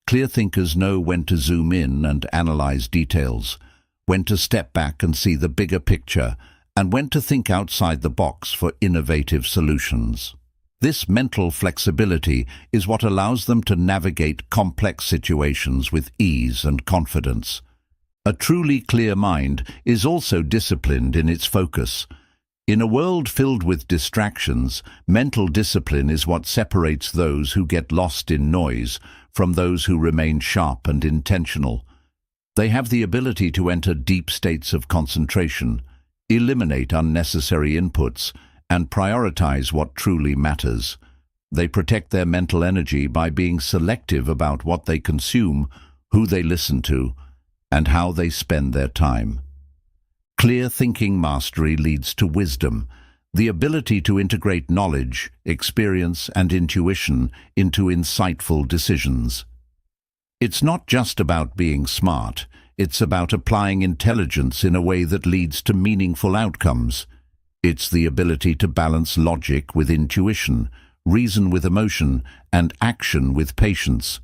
Speaker 1: Clear thinkers know when to zoom in and analyze details, when to step back and see the bigger picture, and when to think outside the box for innovative solutions. This mental flexibility is what allows them to navigate complex situations with ease and confidence. A truly clear mind is also disciplined in its focus. In a world filled with distractions, mental discipline is what separates those who get lost in noise from those who remain sharp and intentional. They have the ability to enter deep states of concentration, eliminate unnecessary inputs, and prioritize what truly matters. They protect their mental energy by being selective about what they consume, who they listen to, and how they spend their time. Clear thinking mastery leads to wisdom, the ability to integrate knowledge, experience, and intuition into insightful decisions. It's not just about being smart, it's about applying intelligence in a way that leads to meaningful outcomes. It's the ability to balance logic with intuition, reason with emotion, and action with patience.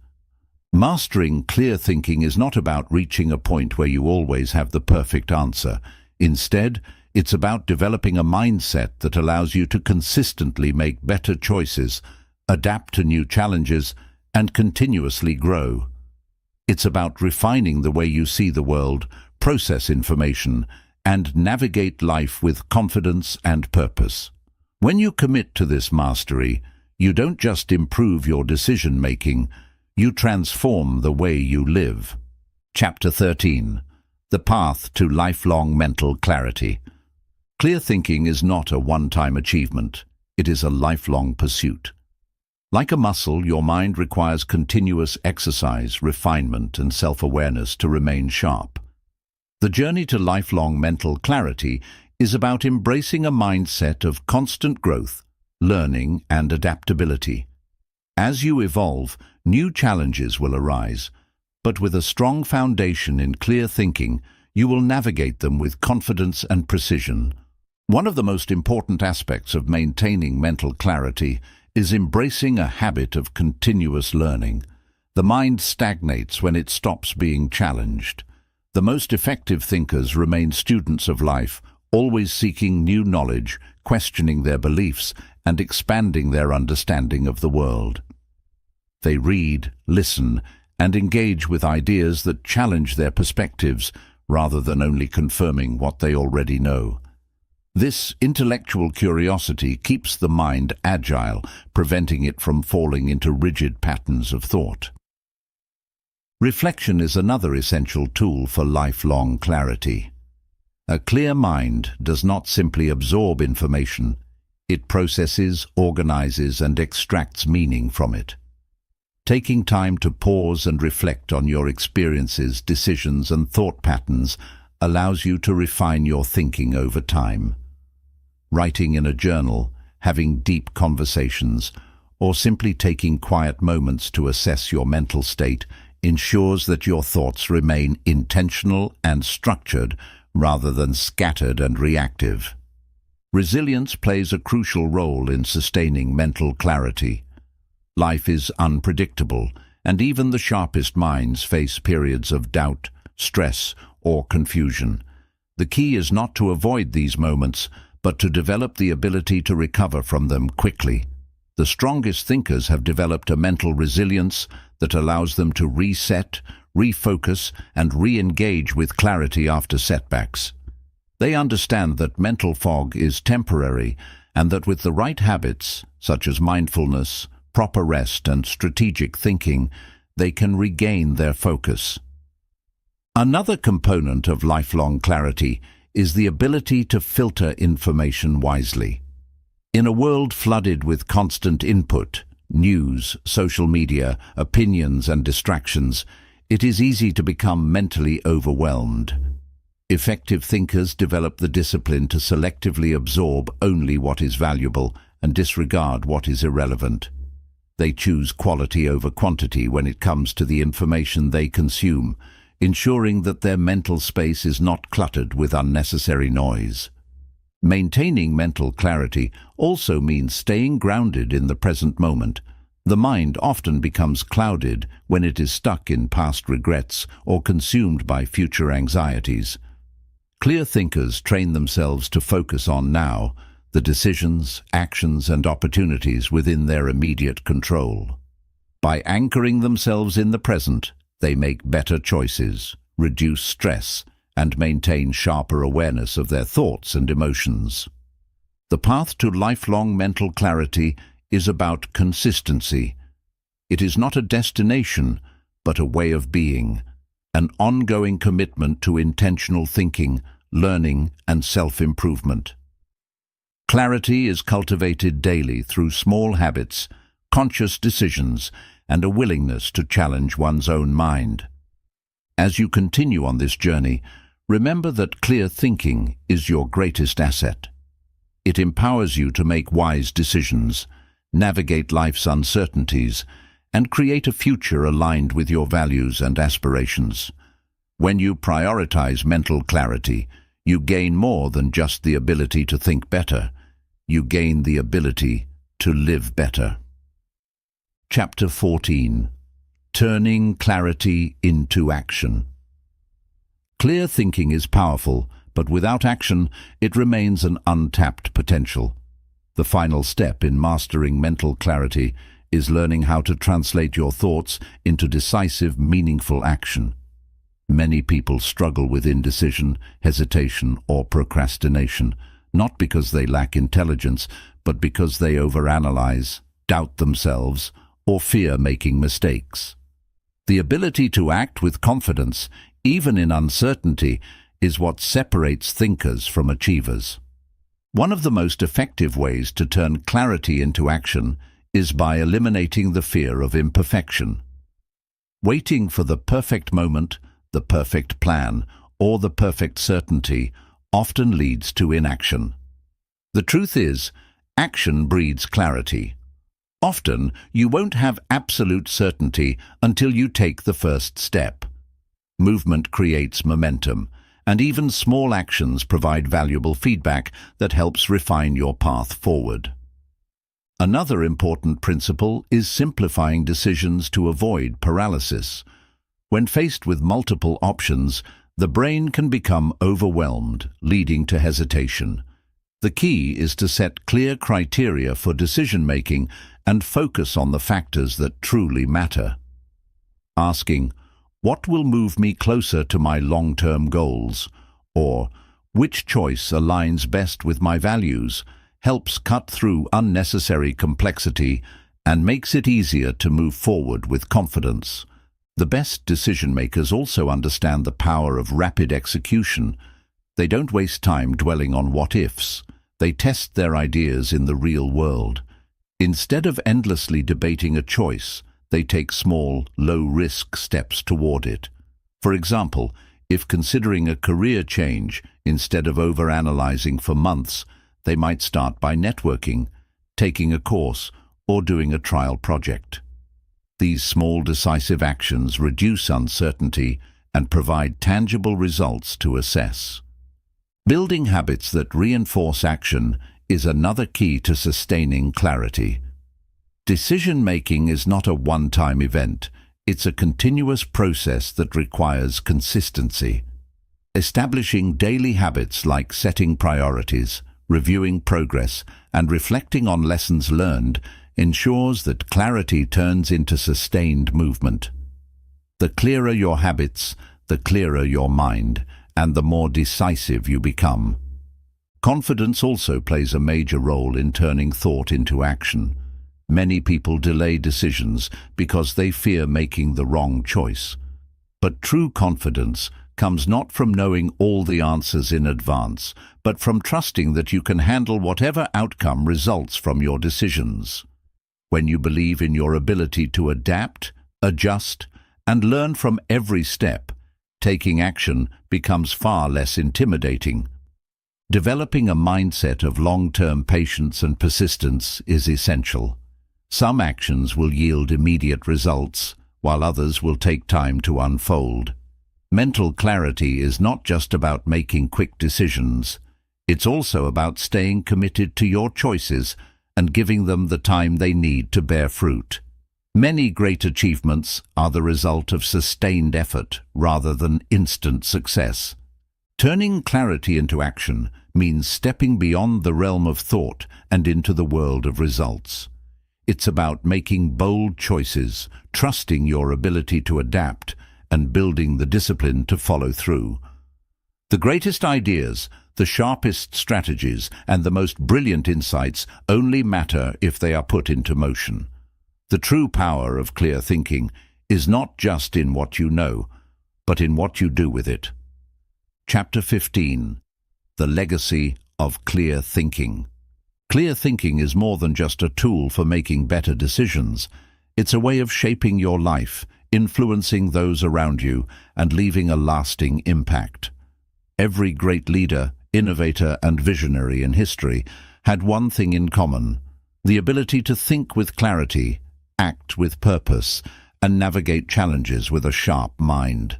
Speaker 1: Mastering clear thinking is not about reaching a point where you always have the perfect answer. Instead, it's about developing a mindset that allows you to consistently make better choices, adapt to new challenges, and continuously grow. It's about refining the way you see the world, process information, and navigate life with confidence and purpose. When you commit to this mastery, you don't just improve your decision-making, you transform the way you live. Chapter 13. The Path to Lifelong Mental Clarity. Clear thinking is not a one-time achievement. It is a lifelong pursuit. Like a muscle, your mind requires continuous exercise, refinement, and self-awareness to remain sharp. The journey to lifelong mental clarity is about embracing a mindset of constant growth, learning, and adaptability. As you evolve, new challenges will arise, but with a strong foundation in clear thinking, you will navigate them with confidence and precision. One of the most important aspects of maintaining mental clarity is embracing a habit of continuous learning. The mind stagnates when it stops being challenged. The most effective thinkers remain students of life, always seeking new knowledge, questioning their beliefs, and expanding their understanding of the world. They read, listen, and engage with ideas that challenge their perspectives rather than only confirming what they already know. This intellectual curiosity keeps the mind agile, preventing it from falling into rigid patterns of thought. Reflection is another essential tool for lifelong clarity. A clear mind does not simply absorb information, it processes, organizes, and extracts meaning from it. Taking time to pause and reflect on your experiences, decisions, and thought patterns allows you to refine your thinking over time. Writing in a journal, having deep conversations, or simply taking quiet moments to assess your mental state ensures that your thoughts remain intentional and structured rather than scattered and reactive. Resilience plays a crucial role in sustaining mental clarity. Life is unpredictable, and even the sharpest minds face periods of doubt, stress, or confusion. The key is not to avoid these moments, but to develop the ability to recover from them quickly. The strongest thinkers have developed a mental resilience that allows them to reset, refocus, and re-engage with clarity after setbacks. They understand that mental fog is temporary and that with the right habits, such as mindfulness, proper rest, and strategic thinking, they can regain their focus. Another component of lifelong clarity is the ability to filter information wisely. In a world flooded with constant input, news, social media, opinions, and distractions, it is easy to become mentally overwhelmed. Effective thinkers develop the discipline to selectively absorb only what is valuable and disregard what is irrelevant. They choose quality over quantity when it comes to the information they consume, ensuring that their mental space is not cluttered with unnecessary noise. Maintaining mental clarity also means staying grounded in the present moment. The mind often becomes clouded when it is stuck in past regrets or consumed by future anxieties. Clear thinkers train themselves to focus on now, the decisions, actions, and opportunities within their immediate control. By anchoring themselves in the present, they make better choices, reduce stress, and maintain sharper awareness of their thoughts and emotions. The path to lifelong mental clarity is about consistency. It is not a destination, but a way of being, an ongoing commitment to intentional thinking, learning, and self-improvement. Clarity is cultivated daily through small habits, conscious decisions, and a willingness to challenge one's own mind. As you continue on this journey, remember that clear thinking is your greatest asset. It empowers you to make wise decisions, navigate life's uncertainties, and create a future aligned with your values and aspirations. When you prioritize mental clarity, you gain more than just the ability to think better. You gain the ability to live better. Chapter 14. Turning clarity into action. Clear thinking is powerful, but without action, it remains an untapped potential. The final step in mastering mental clarity is learning how to translate your thoughts into decisive, meaningful action. Many people struggle with indecision, hesitation, or procrastination, not because they lack intelligence, but because they overanalyze, doubt themselves, or fear making mistakes. The ability to act with confidence, even in uncertainty, is what separates thinkers from achievers. One of the most effective ways to turn clarity into action is by eliminating the fear of imperfection. Waiting for the perfect moment, the perfect plan, or the perfect certainty often leads to inaction. The truth is, action breeds clarity. Often, you won't have absolute certainty until you take the first step. Movement creates momentum, and even small actions provide valuable feedback that helps refine your path forward. Another important principle is simplifying decisions to avoid paralysis. When faced with multiple options, the brain can become overwhelmed, leading to hesitation. The key is to set clear criteria for decision-making and focus on the factors that truly matter. Asking, "What will move me closer to my long-term goals?" or "Which choice aligns best with my values?" helps cut through unnecessary complexity and makes it easier to move forward with confidence. The best decision-makers also understand the power of rapid execution. They don't waste time dwelling on what-ifs. They test their ideas in the real world. Instead of endlessly debating a choice, they take small, low-risk steps toward it. For example, if considering a career change, instead of overanalyzing for months, they might start by networking, taking a course, or doing a trial project. These small decisive actions reduce uncertainty and provide tangible results to assess. Building habits that reinforce action is another key to sustaining clarity. Decision-making is not a one-time event. It's a continuous process that requires consistency. Establishing daily habits like setting priorities, reviewing progress, and reflecting on lessons learned ensures that clarity turns into sustained movement. The clearer your habits, the clearer your mind, and the more decisive you become. Confidence also plays a major role in turning thought into action. Many people delay decisions because they fear making the wrong choice. But true confidence comes not from knowing all the answers in advance, but from trusting that you can handle whatever outcome results from your decisions. When you believe in your ability to adapt, adjust, and learn from every step, taking action becomes far less intimidating. Developing a mindset of long-term patience and persistence is essential. Some actions will yield immediate results, while others will take time to unfold. Mental clarity is not just about making quick decisions. It's also about staying committed to your choices and giving them the time they need to bear fruit. Many great achievements are the result of sustained effort rather than instant success. Turning clarity into action means stepping beyond the realm of thought and into the world of results. It's about making bold choices, trusting your ability to adapt, and building the discipline to follow through. The greatest ideas, the sharpest strategies, and the most brilliant insights only matter if they are put into motion. The true power of clear thinking is not just in what you know, but in what you do with it. Chapter 15. The Legacy of Clear Thinking. Clear thinking is more than just a tool for making better decisions. It's a way of shaping your life, influencing those around you, and leaving a lasting impact. Every great leader, innovator, and visionary in history had one thing in common: the ability to think with clarity, act with purpose, and navigate challenges with a sharp mind.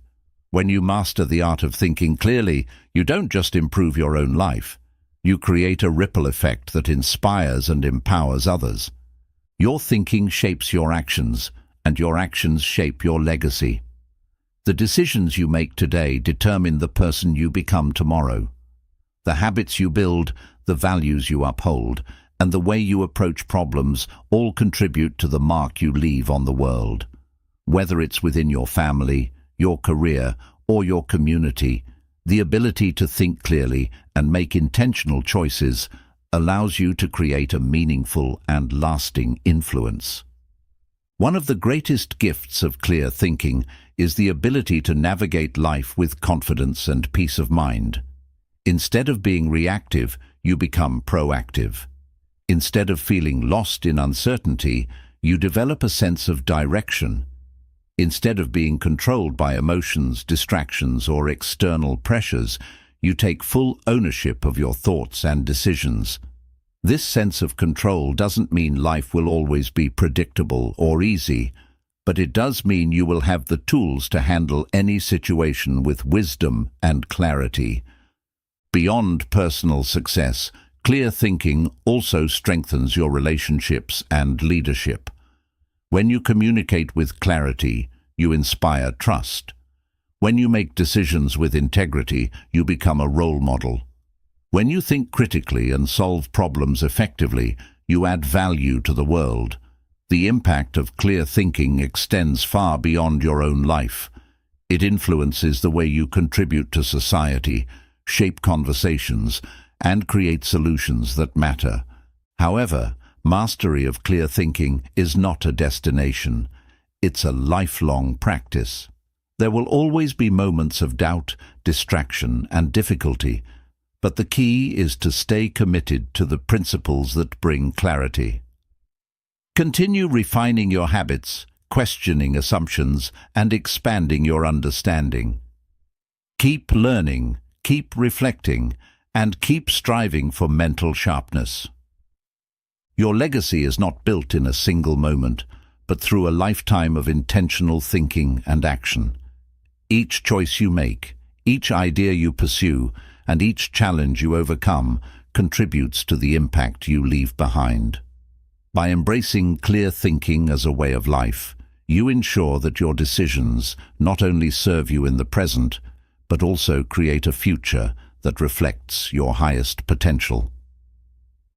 Speaker 1: When you master the art of thinking clearly, you don't just improve your own life. You create a ripple effect that inspires and empowers others. Your thinking shapes your actions, and your actions shape your legacy. The decisions you make today determine the person you become tomorrow. The habits you build, the values you uphold, and the way you approach problems all contribute to the mark you leave on the world. Whether it's within your family, your career, or your community, the ability to think clearly and make intentional choices allows you to create a meaningful and lasting influence. One of the greatest gifts of clear thinking is the ability to navigate life with confidence and peace of mind. Instead of being reactive, you become proactive. Instead of feeling lost in uncertainty, you develop a sense of direction. Instead of being controlled by emotions, distractions, or external pressures, you take full ownership of your thoughts and decisions. This sense of control doesn't mean life will always be predictable or easy, but it does mean you will have the tools to handle any situation with wisdom and clarity. Beyond personal success, clear thinking also strengthens your relationships and leadership. When you communicate with clarity, you inspire trust. When you make decisions with integrity, you become a role model. When you think critically and solve problems effectively, you add value to the world. The impact of clear thinking extends far beyond your own life. It influences the way you contribute to society, shape conversations, and create solutions that matter. However, mastery of clear thinking is not a destination. It's a lifelong practice. There will always be moments of doubt, distraction, and difficulty, but the key is to stay committed to the principles that bring clarity. Continue refining your habits, questioning assumptions, and expanding your understanding. Keep learning, keep reflecting, and keep striving for mental sharpness. Your legacy is not built in a single moment, but through a lifetime of intentional thinking and action. Each choice you make, each idea you pursue, and each challenge you overcome contributes to the impact you leave behind. By embracing clear thinking as a way of life, you ensure that your decisions not only serve you in the present, but also create a future that reflects your highest potential.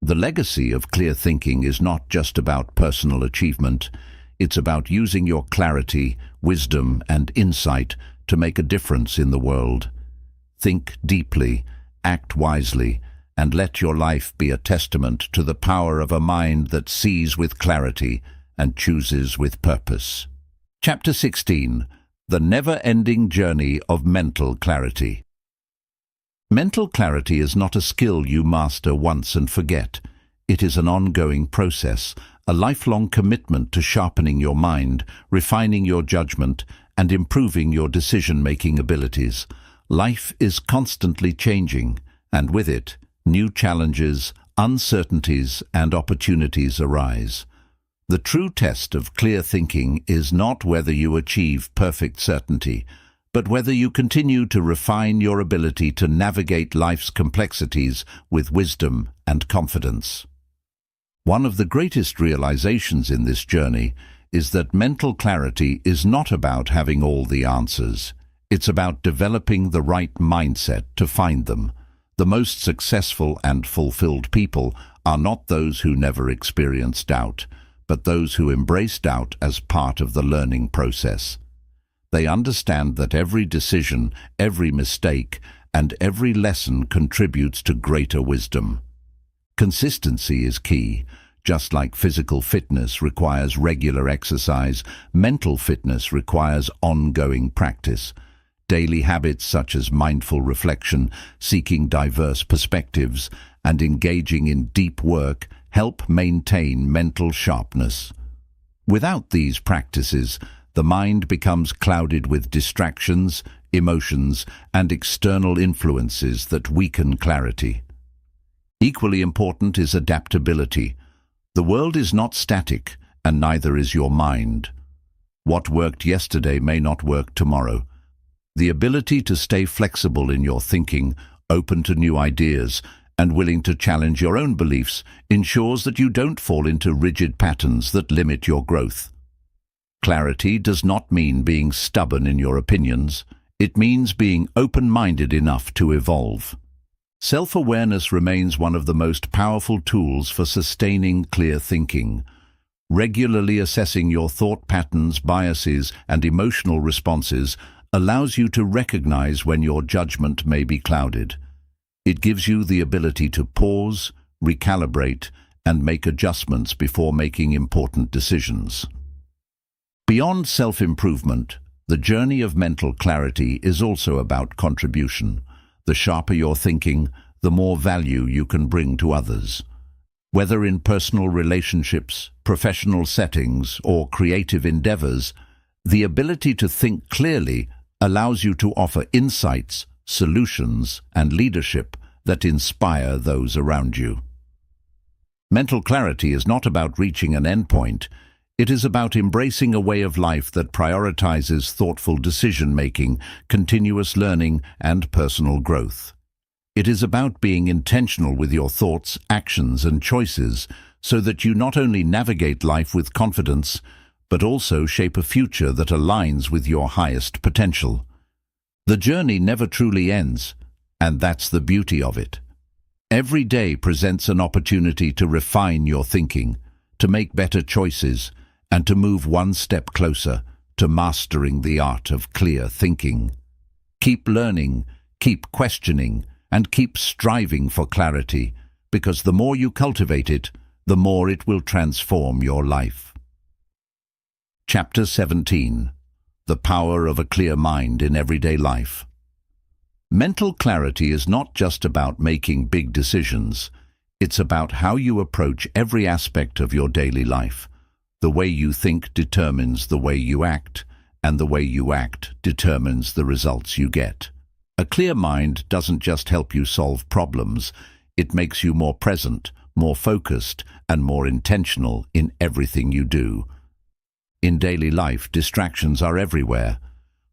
Speaker 1: The legacy of clear thinking is not just about personal achievement. It's about using your clarity, wisdom, and insight to make a difference in the world. Think deeply, act wisely, and let your life be a testament to the power of a mind that sees with clarity and chooses with purpose. Chapter 16. The Never-Ending Journey of Mental Clarity. Mental clarity is not a skill you master once and forget. It is an ongoing process, a lifelong commitment to sharpening your mind, refining your judgment, and improving your decision-making abilities. Life is constantly changing, and with it, new challenges, uncertainties, and opportunities arise. The true test of clear thinking is not whether you achieve perfect certainty, but whether you continue to refine your ability to navigate life's complexities with wisdom and confidence. One of the greatest realizations in this journey is that mental clarity is not about having all the answers. It's about developing the right mindset to find them. The most successful and fulfilled people are not those who never experience doubt, but those who embrace doubt as part of the learning process. They understand that every decision, every mistake, and every lesson contributes to greater wisdom. Consistency is key. Just like physical fitness requires regular exercise, mental fitness requires ongoing practice. Daily habits such as mindful reflection, seeking diverse perspectives, and engaging in deep work help maintain mental sharpness. Without these practices, the mind becomes clouded with distractions, emotions, and external influences that weaken clarity. Equally important is adaptability. The world is not static, and neither is your mind. What worked yesterday may not work tomorrow. The ability to stay flexible in your thinking, open to new ideas, and willing to challenge your own beliefs ensures that you don't fall into rigid patterns that limit your growth. Clarity does not mean being stubborn in your opinions. It means being open-minded enough to evolve. Self-awareness remains one of the most powerful tools for sustaining clear thinking. Regularly assessing your thought patterns, biases, and emotional responses allows you to recognize when your judgment may be clouded. It gives you the ability to pause, recalibrate, and make adjustments before making important decisions. Beyond self-improvement, the journey of mental clarity is also about contribution. The sharper your thinking, the more value you can bring to others. Whether in personal relationships, professional settings, or creative endeavors, the ability to think clearly allows you to offer insights, solutions, and leadership that inspire those around you. Mental clarity is not about reaching an endpoint. It is about embracing a way of life that prioritizes thoughtful decision-making, continuous learning, and personal growth. It is about being intentional with your thoughts, actions, and choices so that you not only navigate life with confidence, but also shape a future that aligns with your highest potential. The journey never truly ends, and that's the beauty of it. Every day presents an opportunity to refine your thinking, to make better choices, and to move one step closer to mastering the art of clear thinking. Keep learning, keep questioning, and keep striving for clarity, because the more you cultivate it, the more it will transform your life. Chapter 17. The Power of a Clear Mind in Everyday Life. Mental clarity is not just about making big decisions. It's about how you approach every aspect of your daily life. The way you think determines the way you act, and the way you act determines the results you get. A clear mind doesn't just help you solve problems, it makes you more present, more focused, and more intentional in everything you do. In daily life, distractions are everywhere.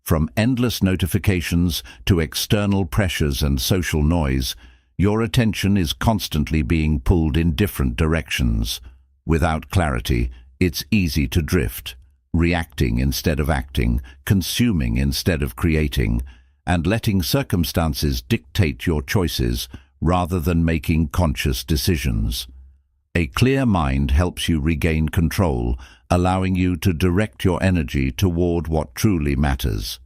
Speaker 1: From endless notifications to external pressures and social noise, your attention is constantly being pulled in different directions. Without clarity, it's easy to drift, reacting instead of acting, consuming instead of creating, and letting circumstances dictate your choices rather than making conscious decisions. A clear mind helps you regain control, allowing you to direct your energy toward what truly matters.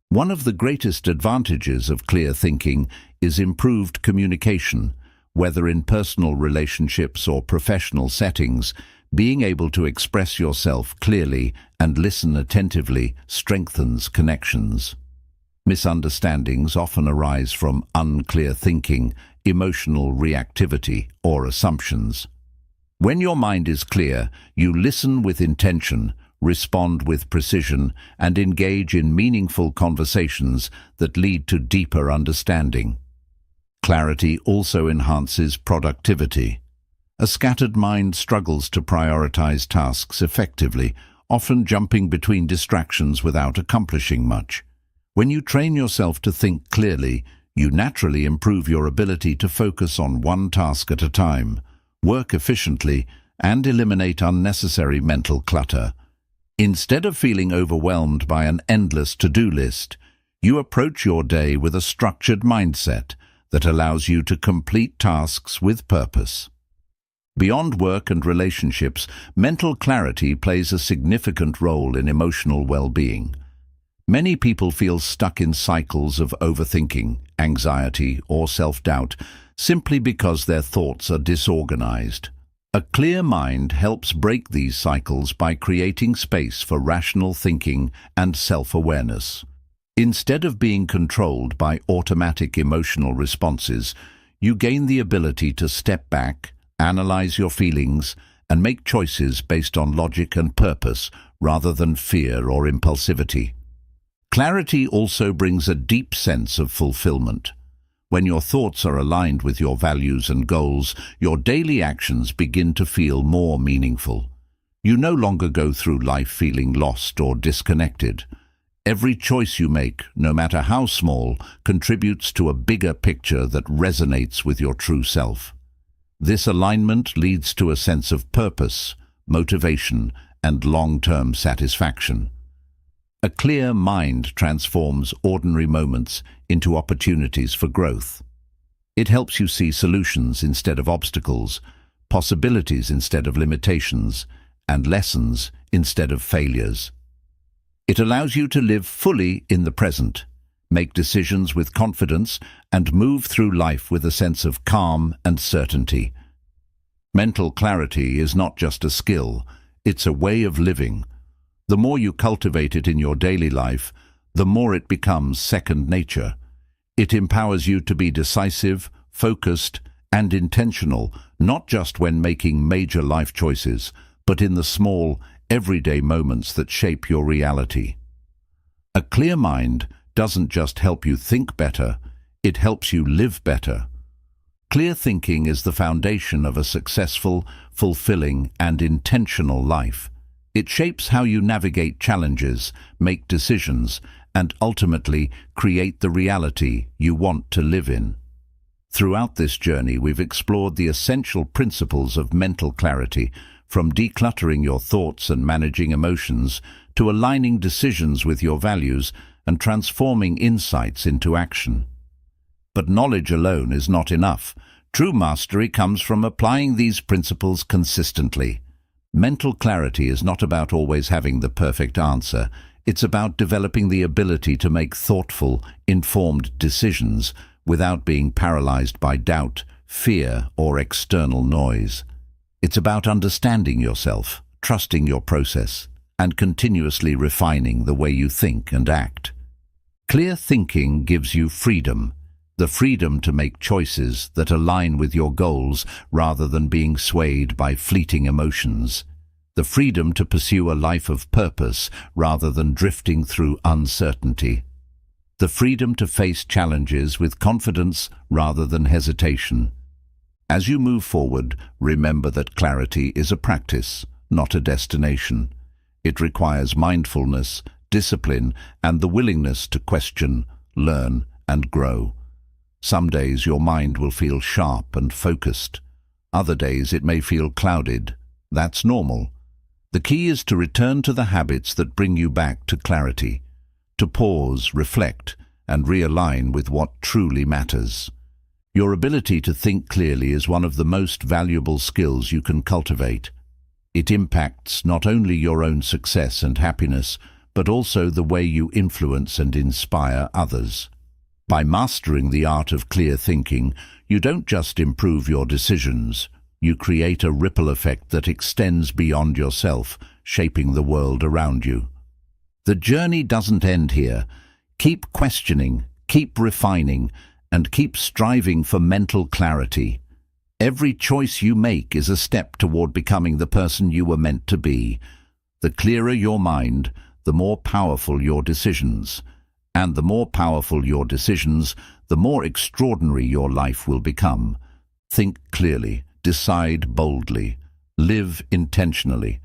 Speaker 1: One of the greatest advantages of clear thinking is improved communication. Whether in personal relationships or professional settings, being able to express yourself clearly and listen attentively strengthens connections. Misunderstandings often arise from unclear thinking, emotional reactivity, or assumptions. When your mind is clear, you listen with intention, respond with precision, and engage in meaningful conversations that lead to deeper understanding. Clarity also enhances productivity. A scattered mind struggles to prioritize tasks effectively, often jumping between distractions without accomplishing much. When you train yourself to think clearly, you naturally improve your ability to focus on one task at a time, work efficiently, and eliminate unnecessary mental clutter. Instead of feeling overwhelmed by an endless to-do list, You approach your day with a structured mindset that allows you to complete tasks with purpose. Beyond work and relationships, mental clarity plays a significant role in emotional well-being. Many people feel stuck in cycles of overthinking, anxiety, or self-doubt simply because their thoughts are disorganized. A clear mind helps break these cycles by creating space for rational thinking and self-awareness. Instead of being controlled by automatic emotional responses, you gain the ability to step back, analyze your feelings, and make choices based on logic and purpose rather than fear or impulsivity. Clarity also brings a deep sense of fulfillment. When your thoughts are aligned with your values and goals, your daily actions begin to feel more meaningful. You no longer go through life feeling lost or disconnected. Every choice you make, no matter how small, contributes to a bigger picture that resonates with your true self. This alignment leads to a sense of purpose, motivation, and long-term satisfaction. A clear mind transforms ordinary moments into opportunities for growth. It helps you see solutions instead of obstacles, possibilities instead of limitations, and lessons instead of failures. It allows you to live fully in the present, make decisions with confidence, and move through life with a sense of calm and certainty. Mental clarity is not just a skill, it's a way of living. The more you cultivate it in your daily life, the more it becomes second nature. It empowers you to be decisive, focused, and intentional, not just when making major life choices, but in the small, everyday moments that shape your reality. A clear mind doesn't just help you think better, it helps you live better. Clear thinking is the foundation of a successful, fulfilling, and intentional life. It shapes how you navigate challenges, make decisions, and ultimately create the reality you want to live in. Throughout this journey, we've explored the essential principles of mental clarity, from decluttering your thoughts and managing emotions to aligning decisions with your values and transforming insights into action. But knowledge alone is not enough. True mastery comes from applying these principles consistently. Mental clarity is not about always having the perfect answer. It's about developing the ability to make thoughtful, informed decisions without being paralyzed by doubt, fear, or external noise. It's about understanding yourself, trusting your process, and continuously refining the way you think and act. Clear thinking gives you freedom, the freedom to make choices that align with your goals rather than being swayed by fleeting emotions, the freedom to pursue a life of purpose rather than drifting through uncertainty, the freedom to face challenges with confidence rather than hesitation. As you move forward, remember that clarity is a practice, not a destination. It requires mindfulness, discipline, and the willingness to question, learn, and grow. Some days your mind will feel sharp and focused. Other days it may feel clouded. That's normal. The key is to return to the habits that bring you back to clarity, to pause, reflect, and realign with what truly matters. Your ability to think clearly is one of the most valuable skills you can cultivate. It impacts not only your own success and happiness, but also the way you influence and inspire others. By mastering the art of clear thinking, you don't just improve your decisions, you create a ripple effect that extends beyond yourself, shaping the world around you. The journey doesn't end here. Keep questioning, keep refining, and keep striving for mental clarity. Every choice you make is a step toward becoming the person you were meant to be. The clearer your mind, the more powerful your decisions. And the more powerful your decisions, the more extraordinary your life will become. Think clearly, decide boldly, live intentionally,